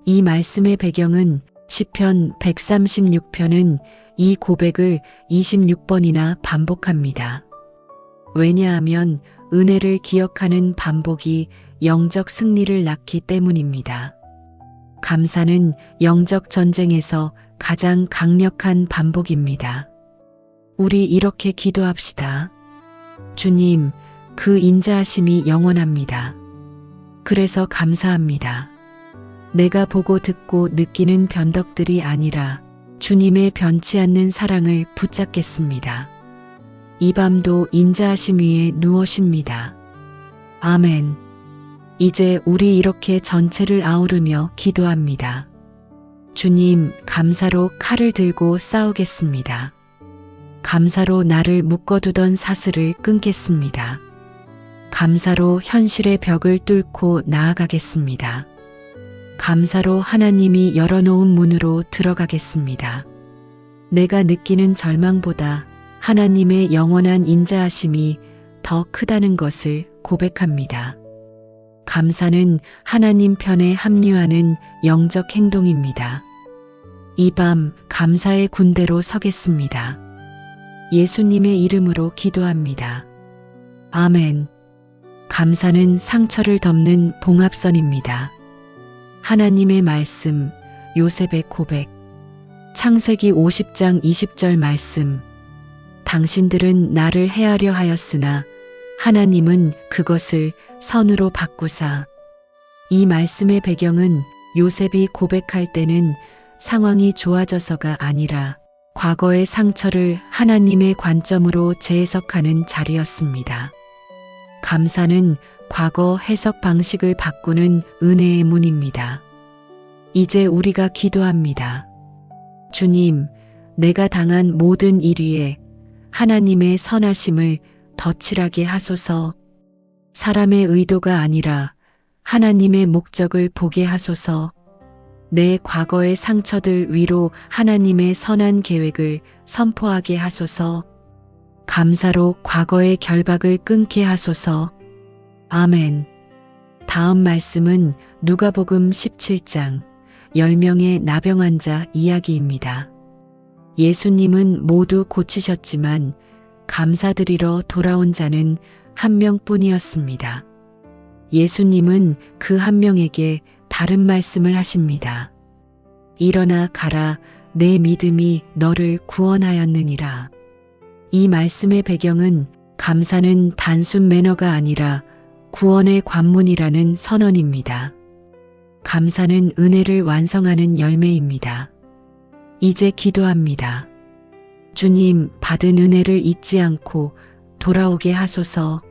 이 말씀의 배경은 시편 136편은 이 고백을 26번이나 반복합니다. 왜냐하면 은혜를 기억하는 반복이 영적 승리를 낳기 때문입니다. 감사는 영적 전쟁에서 가장 강력한 반복입니다. 우리 이렇게 기도합시다. 주님, 그 인자하심이 영원합니다. 그래서 감사합니다. 내가 보고 듣고 느끼는 변덕들이 아니라 주님의 변치 않는 사랑을 붙잡겠습니다. 이 밤도 인자하심 위에 누워 쉽니다. 아멘. 이제 우리 이렇게 전체를 아우르며 기도합니다. 주님, 감사로 칼을 들고 싸우겠습니다. 감사로 나를 묶어두던 사슬을 끊겠습니다. 감사로 현실의 벽을 뚫고 나아가겠습니다. 감사로 하나님이 열어놓은 문으로 들어가겠습니다. 내가 느끼는 절망보다 하나님의 영원한 인자하심이 더 크다는 것을 고백합니다. 감사는 하나님 편에 합류하는 영적 행동입니다. 이 밤 감사의 군대로 서겠습니다. 예수님의 이름으로 기도합니다. 아멘. 감사는 상처를 덮는 봉합선입니다. 하나님의 말씀, 요셉의 고백, 창세기 50장 20절 말씀. 당신들은 나를 해하려 하였으나 하나님은 그것을 선으로 바꾸사. 이 말씀의 배경은 요셉이 고백할 때는 상황이 좋아져서가 아니라 과거의 상처를 하나님의 관점으로 재해석하는 자리였습니다. 감사는 과거 해석 방식을 바꾸는 은혜의 문입니다. 이제 우리가 기도합니다. 주님, 내가 당한 모든 일 위에 하나님의 선하심을 덧칠하게 하소서. 사람의 의도가 아니라 하나님의 목적을 보게 하소서. 내 과거의 상처들 위로 하나님의 선한 계획을 선포하게 하소서. 감사로 과거의 결박을 끊게 하소서. 아멘. 다음 말씀은 누가복음 17장 10명의 나병 환자 이야기입니다. 예수님은 모두 고치셨지만 감사드리러 돌아온 자는 한 명뿐이었습니다. 예수님은 그 한 명에게 다른 말씀을 하십니다. 일어나 가라, 내 믿음이 너를 구원하였느니라. 이 말씀의 배경은 감사는 단순 매너가 아니라 구원의 관문이라는 선언입니다. 감사는 은혜를 완성하는 열매입니다. 이제 기도합니다. 주님, 받은 은혜를 잊지 않고 돌아오게 하소서.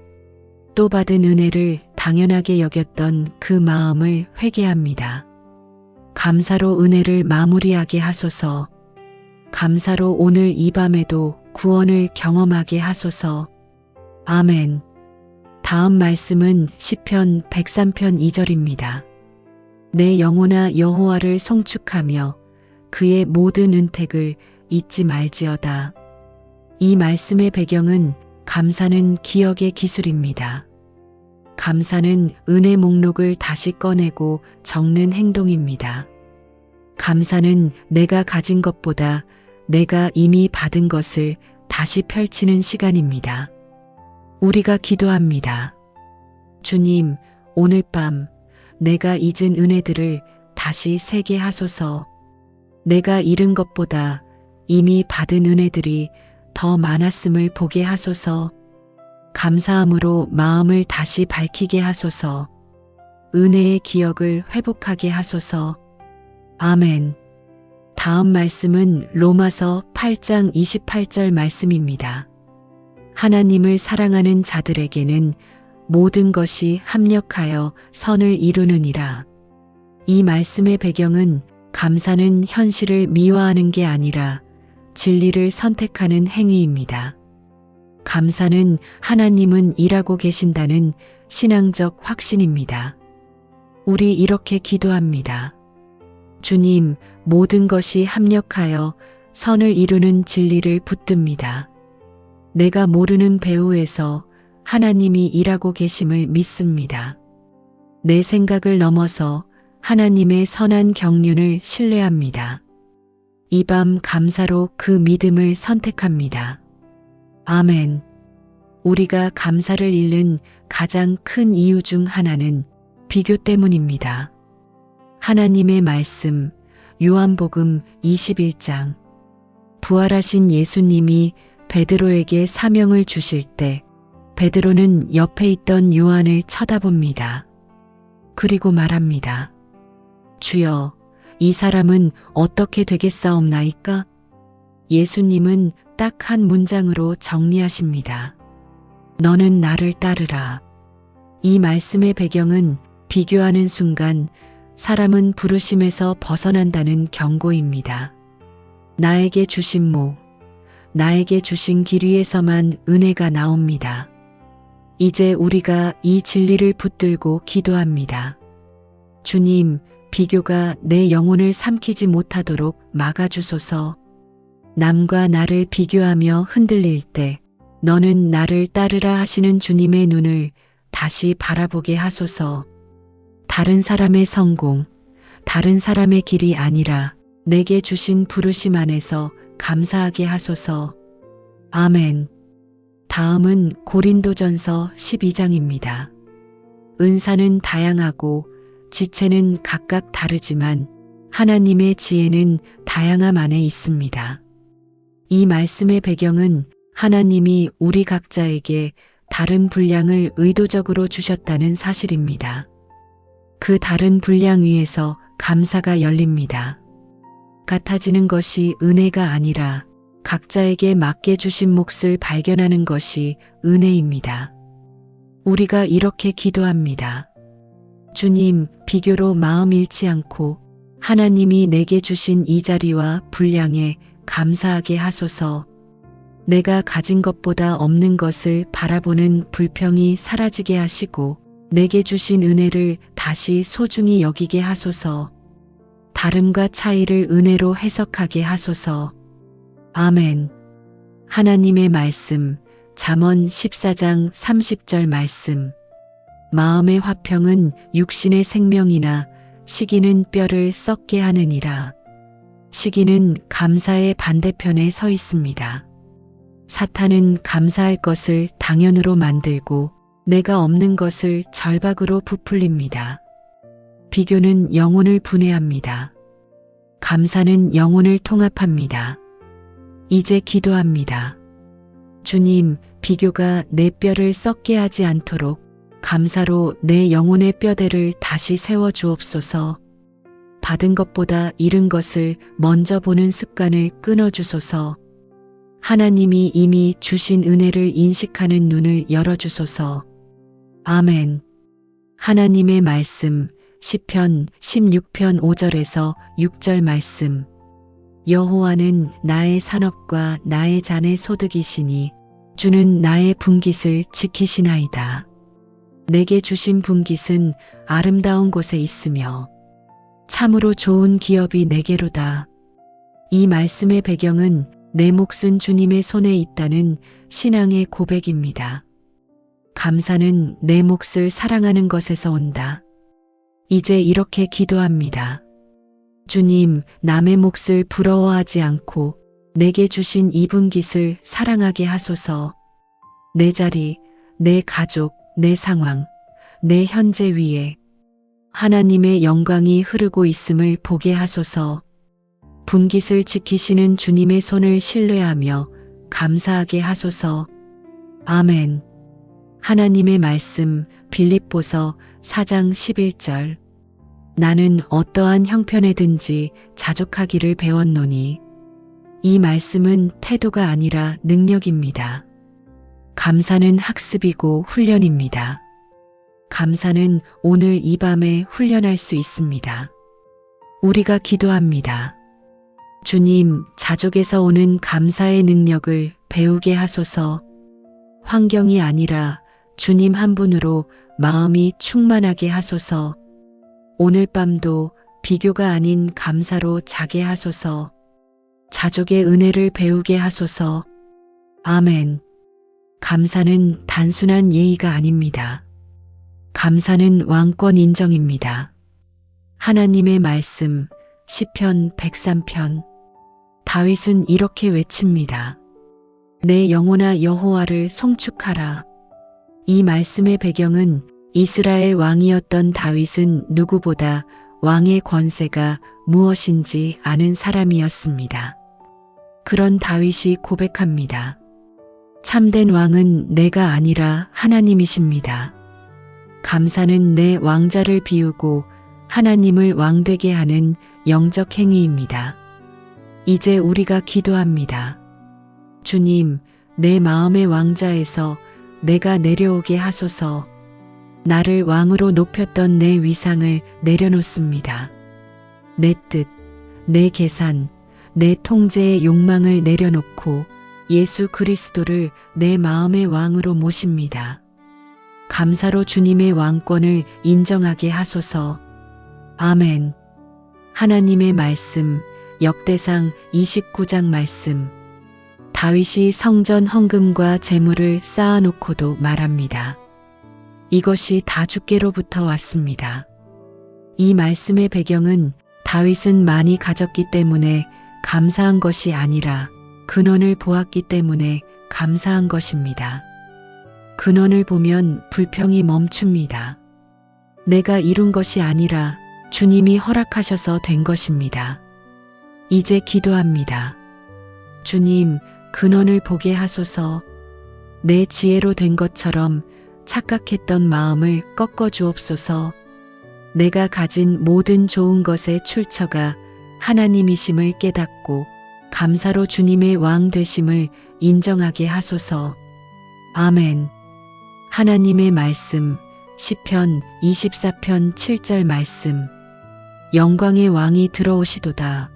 또 받은 은혜를 당연하게 여겼던 그 마음을 회개합니다. 감사로 은혜를 마무리하게 하소서. 감사로 오늘 이 밤에도 구원을 경험하게 하소서. 아멘. 다음 말씀은 시편 103편 2절입니다. 내 영혼아 여호와를 송축하며 그의 모든 은택을 잊지 말지어다. 이 말씀의 배경은 감사는 기억의 기술입니다. 감사는 은혜 목록을 다시 꺼내고 적는 행동입니다. 감사는 내가 가진 것보다 내가 이미 받은 것을 다시 펼치는 시간입니다. 우리가 기도합니다. 주님, 오늘 밤 내가 잊은 은혜들을 다시 세게 하소서. 내가 잃은 것보다 이미 받은 은혜들이 더 많았음을 보게 하소서. 감사함으로 마음을 다시 밝히게 하소서. 은혜의 기억을 회복하게 하소서. 아멘. 다음 말씀은 로마서 8장 28절 말씀입니다. 하나님을 사랑하는 자들에게는 모든 것이 합력하여 선을 이루느니라. 이 말씀의 배경은 감사는 현실을 미화하는 게 아니라 진리를 선택하는 행위입니다. 감사는 하나님은 일하고 계신다는 신앙적 확신입니다. 우리 이렇게 기도합니다. 주님, 모든 것이 합력하여 선을 이루는 진리를 붙듭니다. 내가 모르는 배후에서 하나님이 일하고 계심을 믿습니다. 내 생각을 넘어서 하나님의 선한 경륜을 신뢰합니다. 이 밤 감사로 그 믿음을 선택합니다. 아멘. 우리가 감사를 잃는 가장 큰 이유 중 하나는 비교 때문입니다. 하나님의 말씀, 요한복음 21장. 부활하신 예수님이 베드로에게 사명을 주실 때 베드로는 옆에 있던 요한을 쳐다봅니다. 그리고 말합니다. 주여, 이 사람은 어떻게 되겠사옵나이까? 예수님은 딱 한 문장으로 정리하십니다. 너는 나를 따르라. 이 말씀의 배경은 비교하는 순간 사람은 부르심에서 벗어난다는 경고입니다. 나에게 주신 목, 나에게 주신 길 위에서만 은혜가 나옵니다. 이제 우리가 이 진리를 붙들고 기도합니다. 주님, 비교가 내 영혼을 삼키지 못하도록 막아주소서. 남과 나를 비교하며 흔들릴 때 너는 나를 따르라 하시는 주님의 눈을 다시 바라보게 하소서. 다른 사람의 성공, 다른 사람의 길이 아니라 내게 주신 부르심 안에서 감사하게 하소서. 아멘. 다음은 고린도전서 12장입니다. 은사는 다양하고 지체는 각각 다르지만 하나님의 지혜는 다양함 안에 있습니다. 이 말씀의 배경은 하나님이 우리 각자에게 다른 분량을 의도적으로 주셨다는 사실입니다. 그 다른 분량 위에서 감사가 열립니다. 같아지는 것이 은혜가 아니라 각자에게 맞게 주신 몫을 발견하는 것이 은혜입니다. 우리가 이렇게 기도합니다. 주님, 비교로 마음 잃지 않고 하나님이 내게 주신 이 자리와 분량에 감사하게 하소서. 내가 가진 것보다 없는 것을 바라보는 불평이 사라지게 하시고 내게 주신 은혜를 다시 소중히 여기게 하소서. 다름과 차이를 은혜로 해석하게 하소서. 아멘. 하나님의 말씀, 잠언 14장 30절 말씀. 마음의 화평은 육신의 생명이나 시기는 뼈를 썩게 하느니라. 시기는 감사의 반대편에 서 있습니다. 사탄은 감사할 것을 당연으로 만들고 내가 없는 것을 절박으로 부풀립니다. 비교는 영혼을 분해합니다. 감사는 영혼을 통합합니다. 이제 기도합니다. 주님, 비교가 내 뼈를 썩게 하지 않도록 감사로 내 영혼의 뼈대를 다시 세워 주옵소서. 받은 것보다 잃은 것을 먼저 보는 습관을 끊어 주소서. 하나님이 이미 주신 은혜를 인식하는 눈을 열어 주소서. 아멘. 하나님의 말씀, 시편 16편 5절에서 6절 말씀. 여호와는 나의 산업과 나의 잔의 소득이시니 주는 나의 분깃을 지키시나이다. 내게 주신 분깃은 아름다운 곳에 있으며 참으로 좋은 기업이 내게로다. 이 말씀의 배경은 내 몫은 주님의 손에 있다는 신앙의 고백입니다. 감사는 내 몫을 사랑하는 것에서 온다. 이제 이렇게 기도합니다. 주님, 남의 몫을 부러워하지 않고 내게 주신 이 분깃을 사랑하게 하소서. 내 자리, 내 가족, 내 상황, 내 현재 위에 하나님의 영광이 흐르고 있음을 보게 하소서. 분깃을 지키시는 주님의 손을 신뢰하며 감사하게 하소서. 아멘. 하나님의 말씀, 빌립보서 4장 11절. 나는 어떠한 형편에든지 자족하기를 배웠노니. 이 말씀은 태도가 아니라 능력입니다. 감사는 학습이고 훈련입니다. 감사는 오늘 이 밤에 훈련할 수 있습니다. 우리가 기도합니다. 주님, 자족에서 오는 감사의 능력을 배우게 하소서. 환경이 아니라 주님 한 분으로 마음이 충만하게 하소서. 오늘 밤도 비교가 아닌 감사로 자게 하소서. 자족의 은혜를 배우게 하소서. 아멘. 감사는 단순한 예의가 아닙니다. 감사는 왕권 인정입니다. 하나님의 말씀, 시편 103편. 다윗은 이렇게 외칩니다. 내 영혼아 여호와를 송축하라. 이 말씀의 배경은 이스라엘 왕이었던 다윗은 누구보다 왕의 권세가 무엇인지 아는 사람이었습니다. 그런 다윗이 고백합니다. 참된 왕은 내가 아니라 하나님이십니다. 감사는 내 왕자를 비우고 하나님을 왕되게 하는 영적 행위입니다. 이제 우리가 기도합니다. 주님, 내 마음의 왕자에서 내가 내려오게 하소서. 나를 왕으로 높였던 내 위상을 내려놓습니다. 내 뜻, 내 계산, 내 통제의 욕망을 내려놓고 예수 그리스도를 내 마음의 왕으로 모십니다. 감사로 주님의 왕권을 인정하게 하소서. 아멘. 하나님의 말씀, 역대상 29장 말씀. 다윗이 성전 헌금과 재물을 쌓아놓고도 말합니다. 이것이 다 주께로부터 왔습니다. 이 말씀의 배경은 다윗은 많이 가졌기 때문에 감사한 것이 아니라 근원을 보았기 때문에 감사한 것입니다. 근원을 보면 불평이 멈춥니다. 내가 이룬 것이 아니라 주님이 허락하셔서 된 것입니다. 이제 기도합니다. 주님, 근원을 보게 하소서. 내 지혜로 된 것처럼 착각했던 마음을 꺾어 주옵소서. 내가 가진 모든 좋은 것의 출처가 하나님이심을 깨닫고 감사로 주님의 왕 되심을 인정하게 하소서. 아멘. 하나님의 말씀, 시편 24편 7절 말씀. 영광의 왕이 들어오시도다.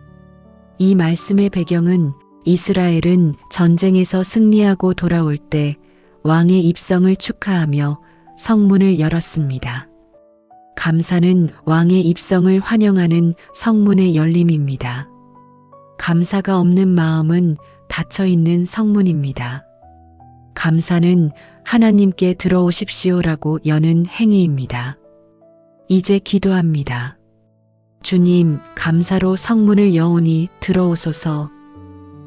이 말씀의 배경은 이스라엘은 전쟁에서 승리하고 돌아올 때 왕의 입성을 축하하며 성문을 열었습니다. 감사는 왕의 입성을 환영하는 성문의 열림입니다. 감사가 없는 마음은 닫혀 있는 성문입니다. 감사는 하나님께 들어오십시오라고 여는 행위입니다. 이제 기도합니다. 주님, 감사로 성문을 여오니 들어오소서.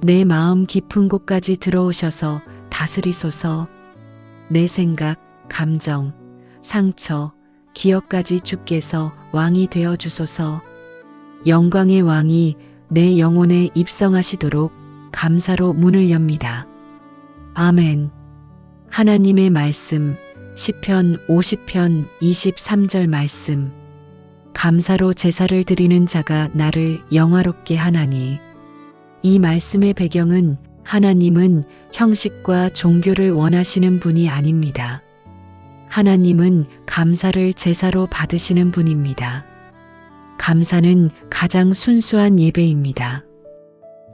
내 마음 깊은 곳까지 들어오셔서 다스리소서. 내 생각, 감정, 상처, 기억까지 주께서 왕이 되어 주소서. 영광의 왕이 내 영혼에 입성하시도록 감사로 문을 엽니다. 아멘. 하나님의 말씀, 시편 50편 23절 말씀. 감사로 제사를 드리는 자가 나를 영화롭게 하나니. 이 말씀의 배경은 하나님은 형식과 종교를 원하시는 분이 아닙니다. 하나님은 감사를 제사로 받으시는 분입니다. 감사는 가장 순수한 예배입니다.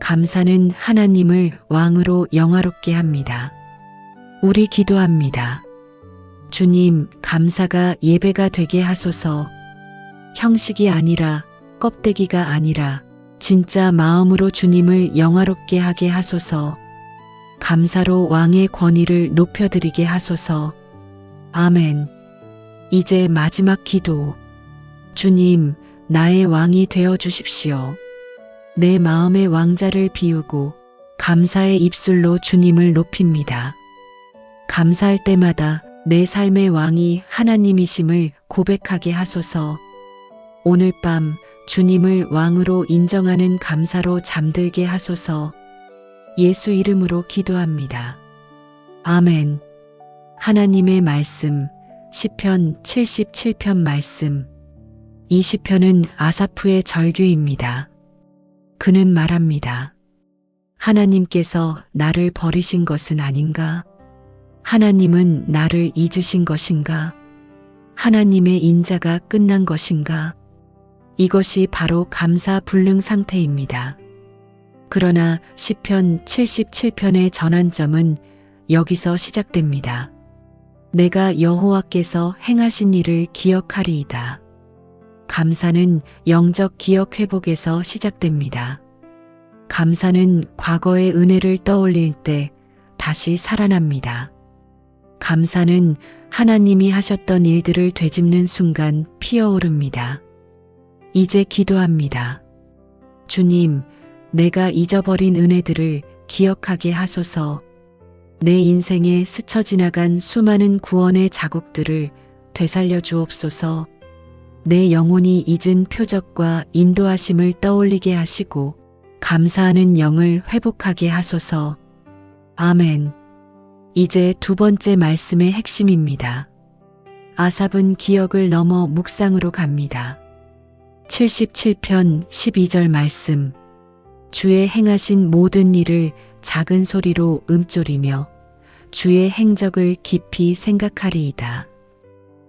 감사는 하나님을 왕으로 영화롭게 합니다. 우리 기도합니다. 주님, 감사가 예배가 되게 하소서. 형식이 아니라, 껍데기가 아니라 진짜 마음으로 주님을 영화롭게 하게 하소서. 감사로 왕의 권위를 높여드리게 하소서. 아멘. 이제 마지막 기도. 주님, 나의 왕이 되어 주십시오. 내 마음의 왕자를 비우고 감사의 입술로 주님을 높입니다. 감사할 때마다 내 삶의 왕이 하나님이심을 고백하게 하소서. 오늘 밤 주님을 왕으로 인정하는 감사로 잠들게 하소서. 예수 이름으로 기도합니다. 아멘. 하나님의 말씀, 시편 77편 말씀. 이 시편은 아사프의 절규입니다. 그는 말합니다. 하나님께서 나를 버리신 것은 아닌가? 하나님은 나를 잊으신 것인가? 하나님의 인자가 끝난 것인가? 이것이 바로 감사 불능 상태입니다. 그러나 시편 77편의 전환점은 여기서 시작됩니다. 내가 여호와께서 행하신 일을 기억하리이다. 감사는 영적 기억 회복에서 시작됩니다. 감사는 과거의 은혜를 떠올릴 때 다시 살아납니다. 감사는 하나님이 하셨던 일들을 되짚는 순간 피어오릅니다. 이제 기도합니다. 주님, 내가 잊어버린 은혜들을 기억하게 하소서. 내 인생에 스쳐 지나간 수많은 구원의 자국들을 되살려 주옵소서. 내 영혼이 잊은 표적과 인도하심을 떠올리게 하시고 감사하는 영을 회복하게 하소서. 아멘. 이제 두 번째 말씀의 핵심입니다. 아삽은 기억을 넘어 묵상으로 갑니다. 77편 12절 말씀. 주의 행하신 모든 일을 작은 소리로 읊조리며 주의 행적을 깊이 생각하리이다.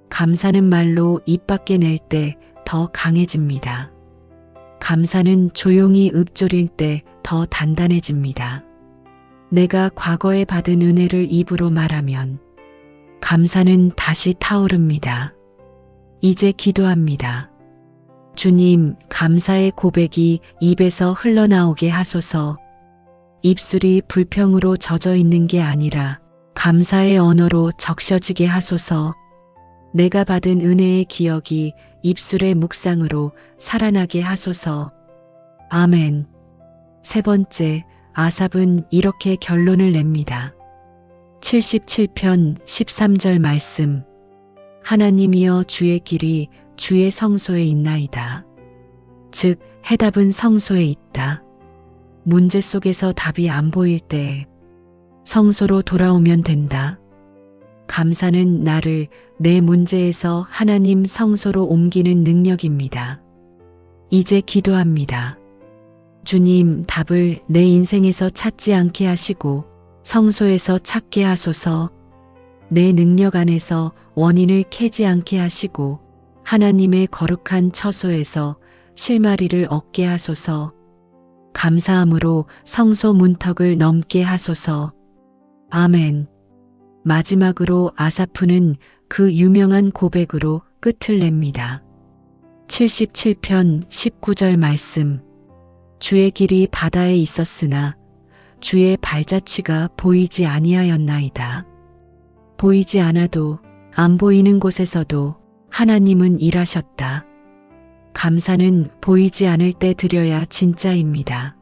감사는 말로 입 밖에 낼 때 더 강해집니다. 감사는 조용히 읊조릴 때 더 단단해집니다. 내가 과거에 받은 은혜를 입으로 말하면 감사는 다시 타오릅니다. 이제 기도합니다. 주님, 감사의 고백이 입에서 흘러나오게 하소서. 입술이 불평으로 젖어 있는 게 아니라 감사의 언어로 적셔지게 하소서. 내가 받은 은혜의 기억이 입술의 묵상으로 살아나게 하소서. 아멘. 세 번째, 아삽은 이렇게 결론을 냅니다. 77편 13절 말씀. 하나님이여 주의 길이 주의 성소에 있나이다. 즉, 해답은 성소에 있다. 문제 속에서 답이 안 보일 때 성소로 돌아오면 된다. 감사는 나를 내 문제에서 하나님 성소로 옮기는 능력입니다. 이제 기도합니다. 주님, 답을 내 인생에서 찾지 않게 하시고 성소에서 찾게 하소서. 내 능력 안에서 원인을 캐지 않게 하시고 하나님의 거룩한 처소에서 실마리를 얻게 하소서. 감사함으로 성소 문턱을 넘게 하소서. 아멘. 마지막으로 아사프는 그 유명한 고백으로 끝을 냅니다. 77편 19절 말씀. 주의 길이 바다에 있었으나 주의 발자취가 보이지 아니하였나이다. 보이지 않아도 안 보이는 곳에서도 하나님은 일하셨다. 감사는 보이지 않을 때 드려야 진짜입니다.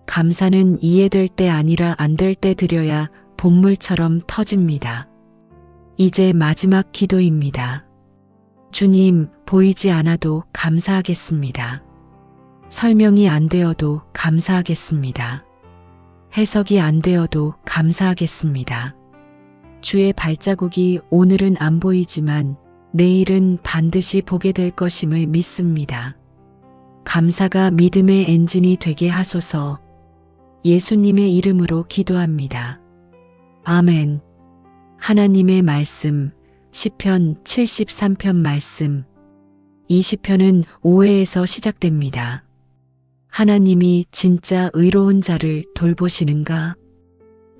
감사는 이해될 때 아니라 안 될 때 드려야 본물처럼 터집니다. 이제 마지막 기도입니다. 주님, 보이지 않아도 감사하겠습니다. 설명이 안 되어도 감사하겠습니다. 해석이 안 되어도 감사하겠습니다. 주의 발자국이 오늘은 안 보이지만 내일은 반드시 보게 될 것임을 믿습니다. 감사가 믿음의 엔진이 되게 하소서. 예수님의 이름으로 기도합니다. 아멘. 하나님의 말씀, 시편 73편 말씀. 20편은 오해에서 시작됩니다. 하나님이 진짜 의로운 자를 돌보시는가?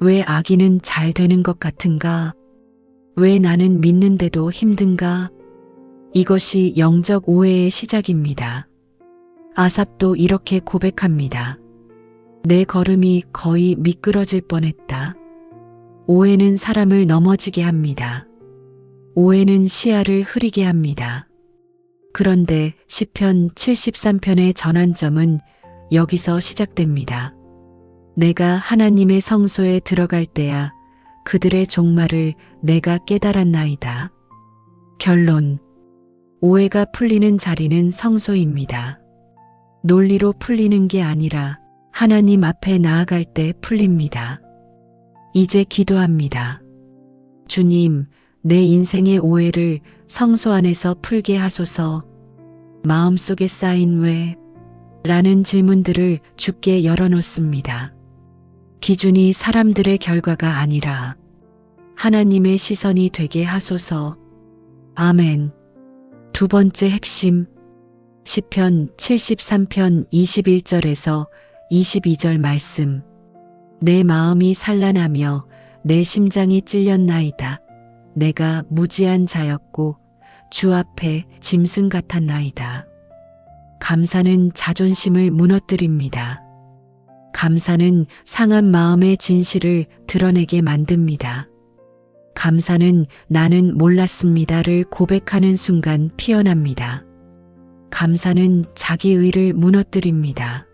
왜 악인은 잘 되는 것 같은가? 왜 나는 믿는데도 힘든가? 이것이 영적 오해의 시작입니다. 아삽도 이렇게 고백합니다. 내 걸음이 거의 미끄러질 뻔했다. 오해는 사람을 넘어지게 합니다. 오해는 시야를 흐리게 합니다. 그런데 시편 73편의 전환점은 여기서 시작됩니다. 내가 하나님의 성소에 들어갈 때야 그들의 종말을 내가 깨달았나이다. 결론. 오해가 풀리는 자리는 성소입니다. 논리로 풀리는 게 아니라 하나님 앞에 나아갈 때 풀립니다. 이제 기도합니다. 주님, 내 인생의 오해를 성소 안에서 풀게 하소서. 마음속에 쌓인 왜? 라는 질문들을 주께 열어놓습니다. 기준이 사람들의 결과가 아니라 하나님의 시선이 되게 하소서. 아멘. 두 번째 핵심. 시편 73편 21절에서 22절 말씀. 내 마음이 산란하며 내 심장이 찔렸나이다. 내가 무지한 자였고 주 앞에 짐승 같았나이다. 감사는 자존심을 무너뜨립니다. 감사는 상한 마음의 진실을 드러내게 만듭니다. 감사는 나는 몰랐습니다를 고백하는 순간 피어납니다. 감사는 자기의를 무너뜨립니다.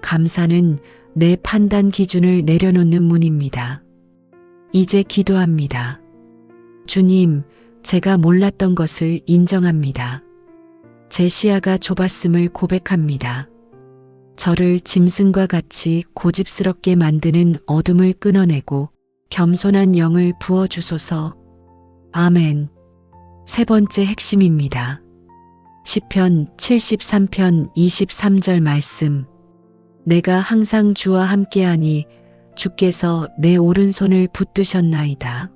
감사는 내 판단 기준을 내려놓는 문입니다. 이제 기도합니다. 주님, 제가 몰랐던 것을 인정합니다. 제 시야가 좁았음을 고백합니다. 저를 짐승과 같이 고집스럽게 만드는 어둠을 끊어내고 겸손한 영을 부어주소서. 아멘. 세 번째 핵심입니다. 시편 73편 23절 말씀. 내가 항상 주와 함께하니 주께서 내 오른손을 붙드셨나이다.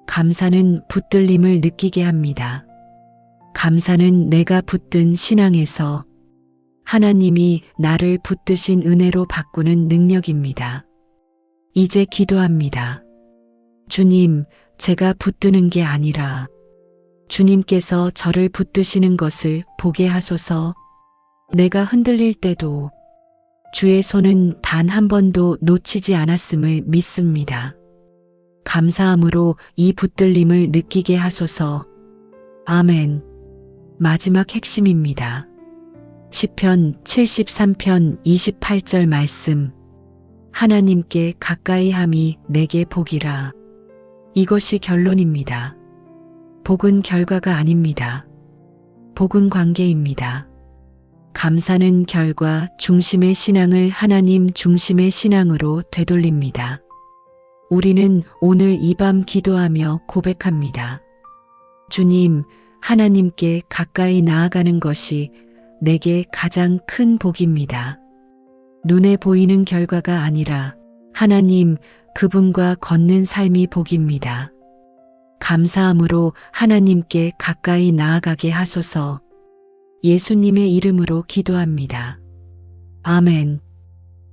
감사는 붙들림을 느끼게 합니다. 감사는 내가 붙든 신앙에서 하나님이 나를 붙드신 은혜로 바꾸는 능력입니다. 이제 기도합니다. 주님, 제가 붙드는 게 아니라 주님께서 저를 붙드시는 것을 보게 하소서. 내가 흔들릴 때도 주의 손은 단 한 번도 놓치지 않았음을 믿습니다. 감사함으로 이 붙들림을 느끼게 하소서. 아멘. 마지막 핵심입니다. 시편 73편 28절 말씀. 하나님께 가까이 함이 내게 복이라. 이것이 결론입니다. 복은 결과가 아닙니다. 복은 관계입니다. 감사는 결과 중심의 신앙을 하나님 중심의 신앙으로 되돌립니다. 우리는 오늘 이 밤 기도하며 고백합니다. 주님, 하나님께 가까이 나아가는 것이 내게 가장 큰 복입니다. 눈에 보이는 결과가 아니라 하나님 그분과 걷는 삶이 복입니다. 감사함으로 하나님께 가까이 나아가게 하소서. 예수님의 이름으로 기도합니다. 아멘.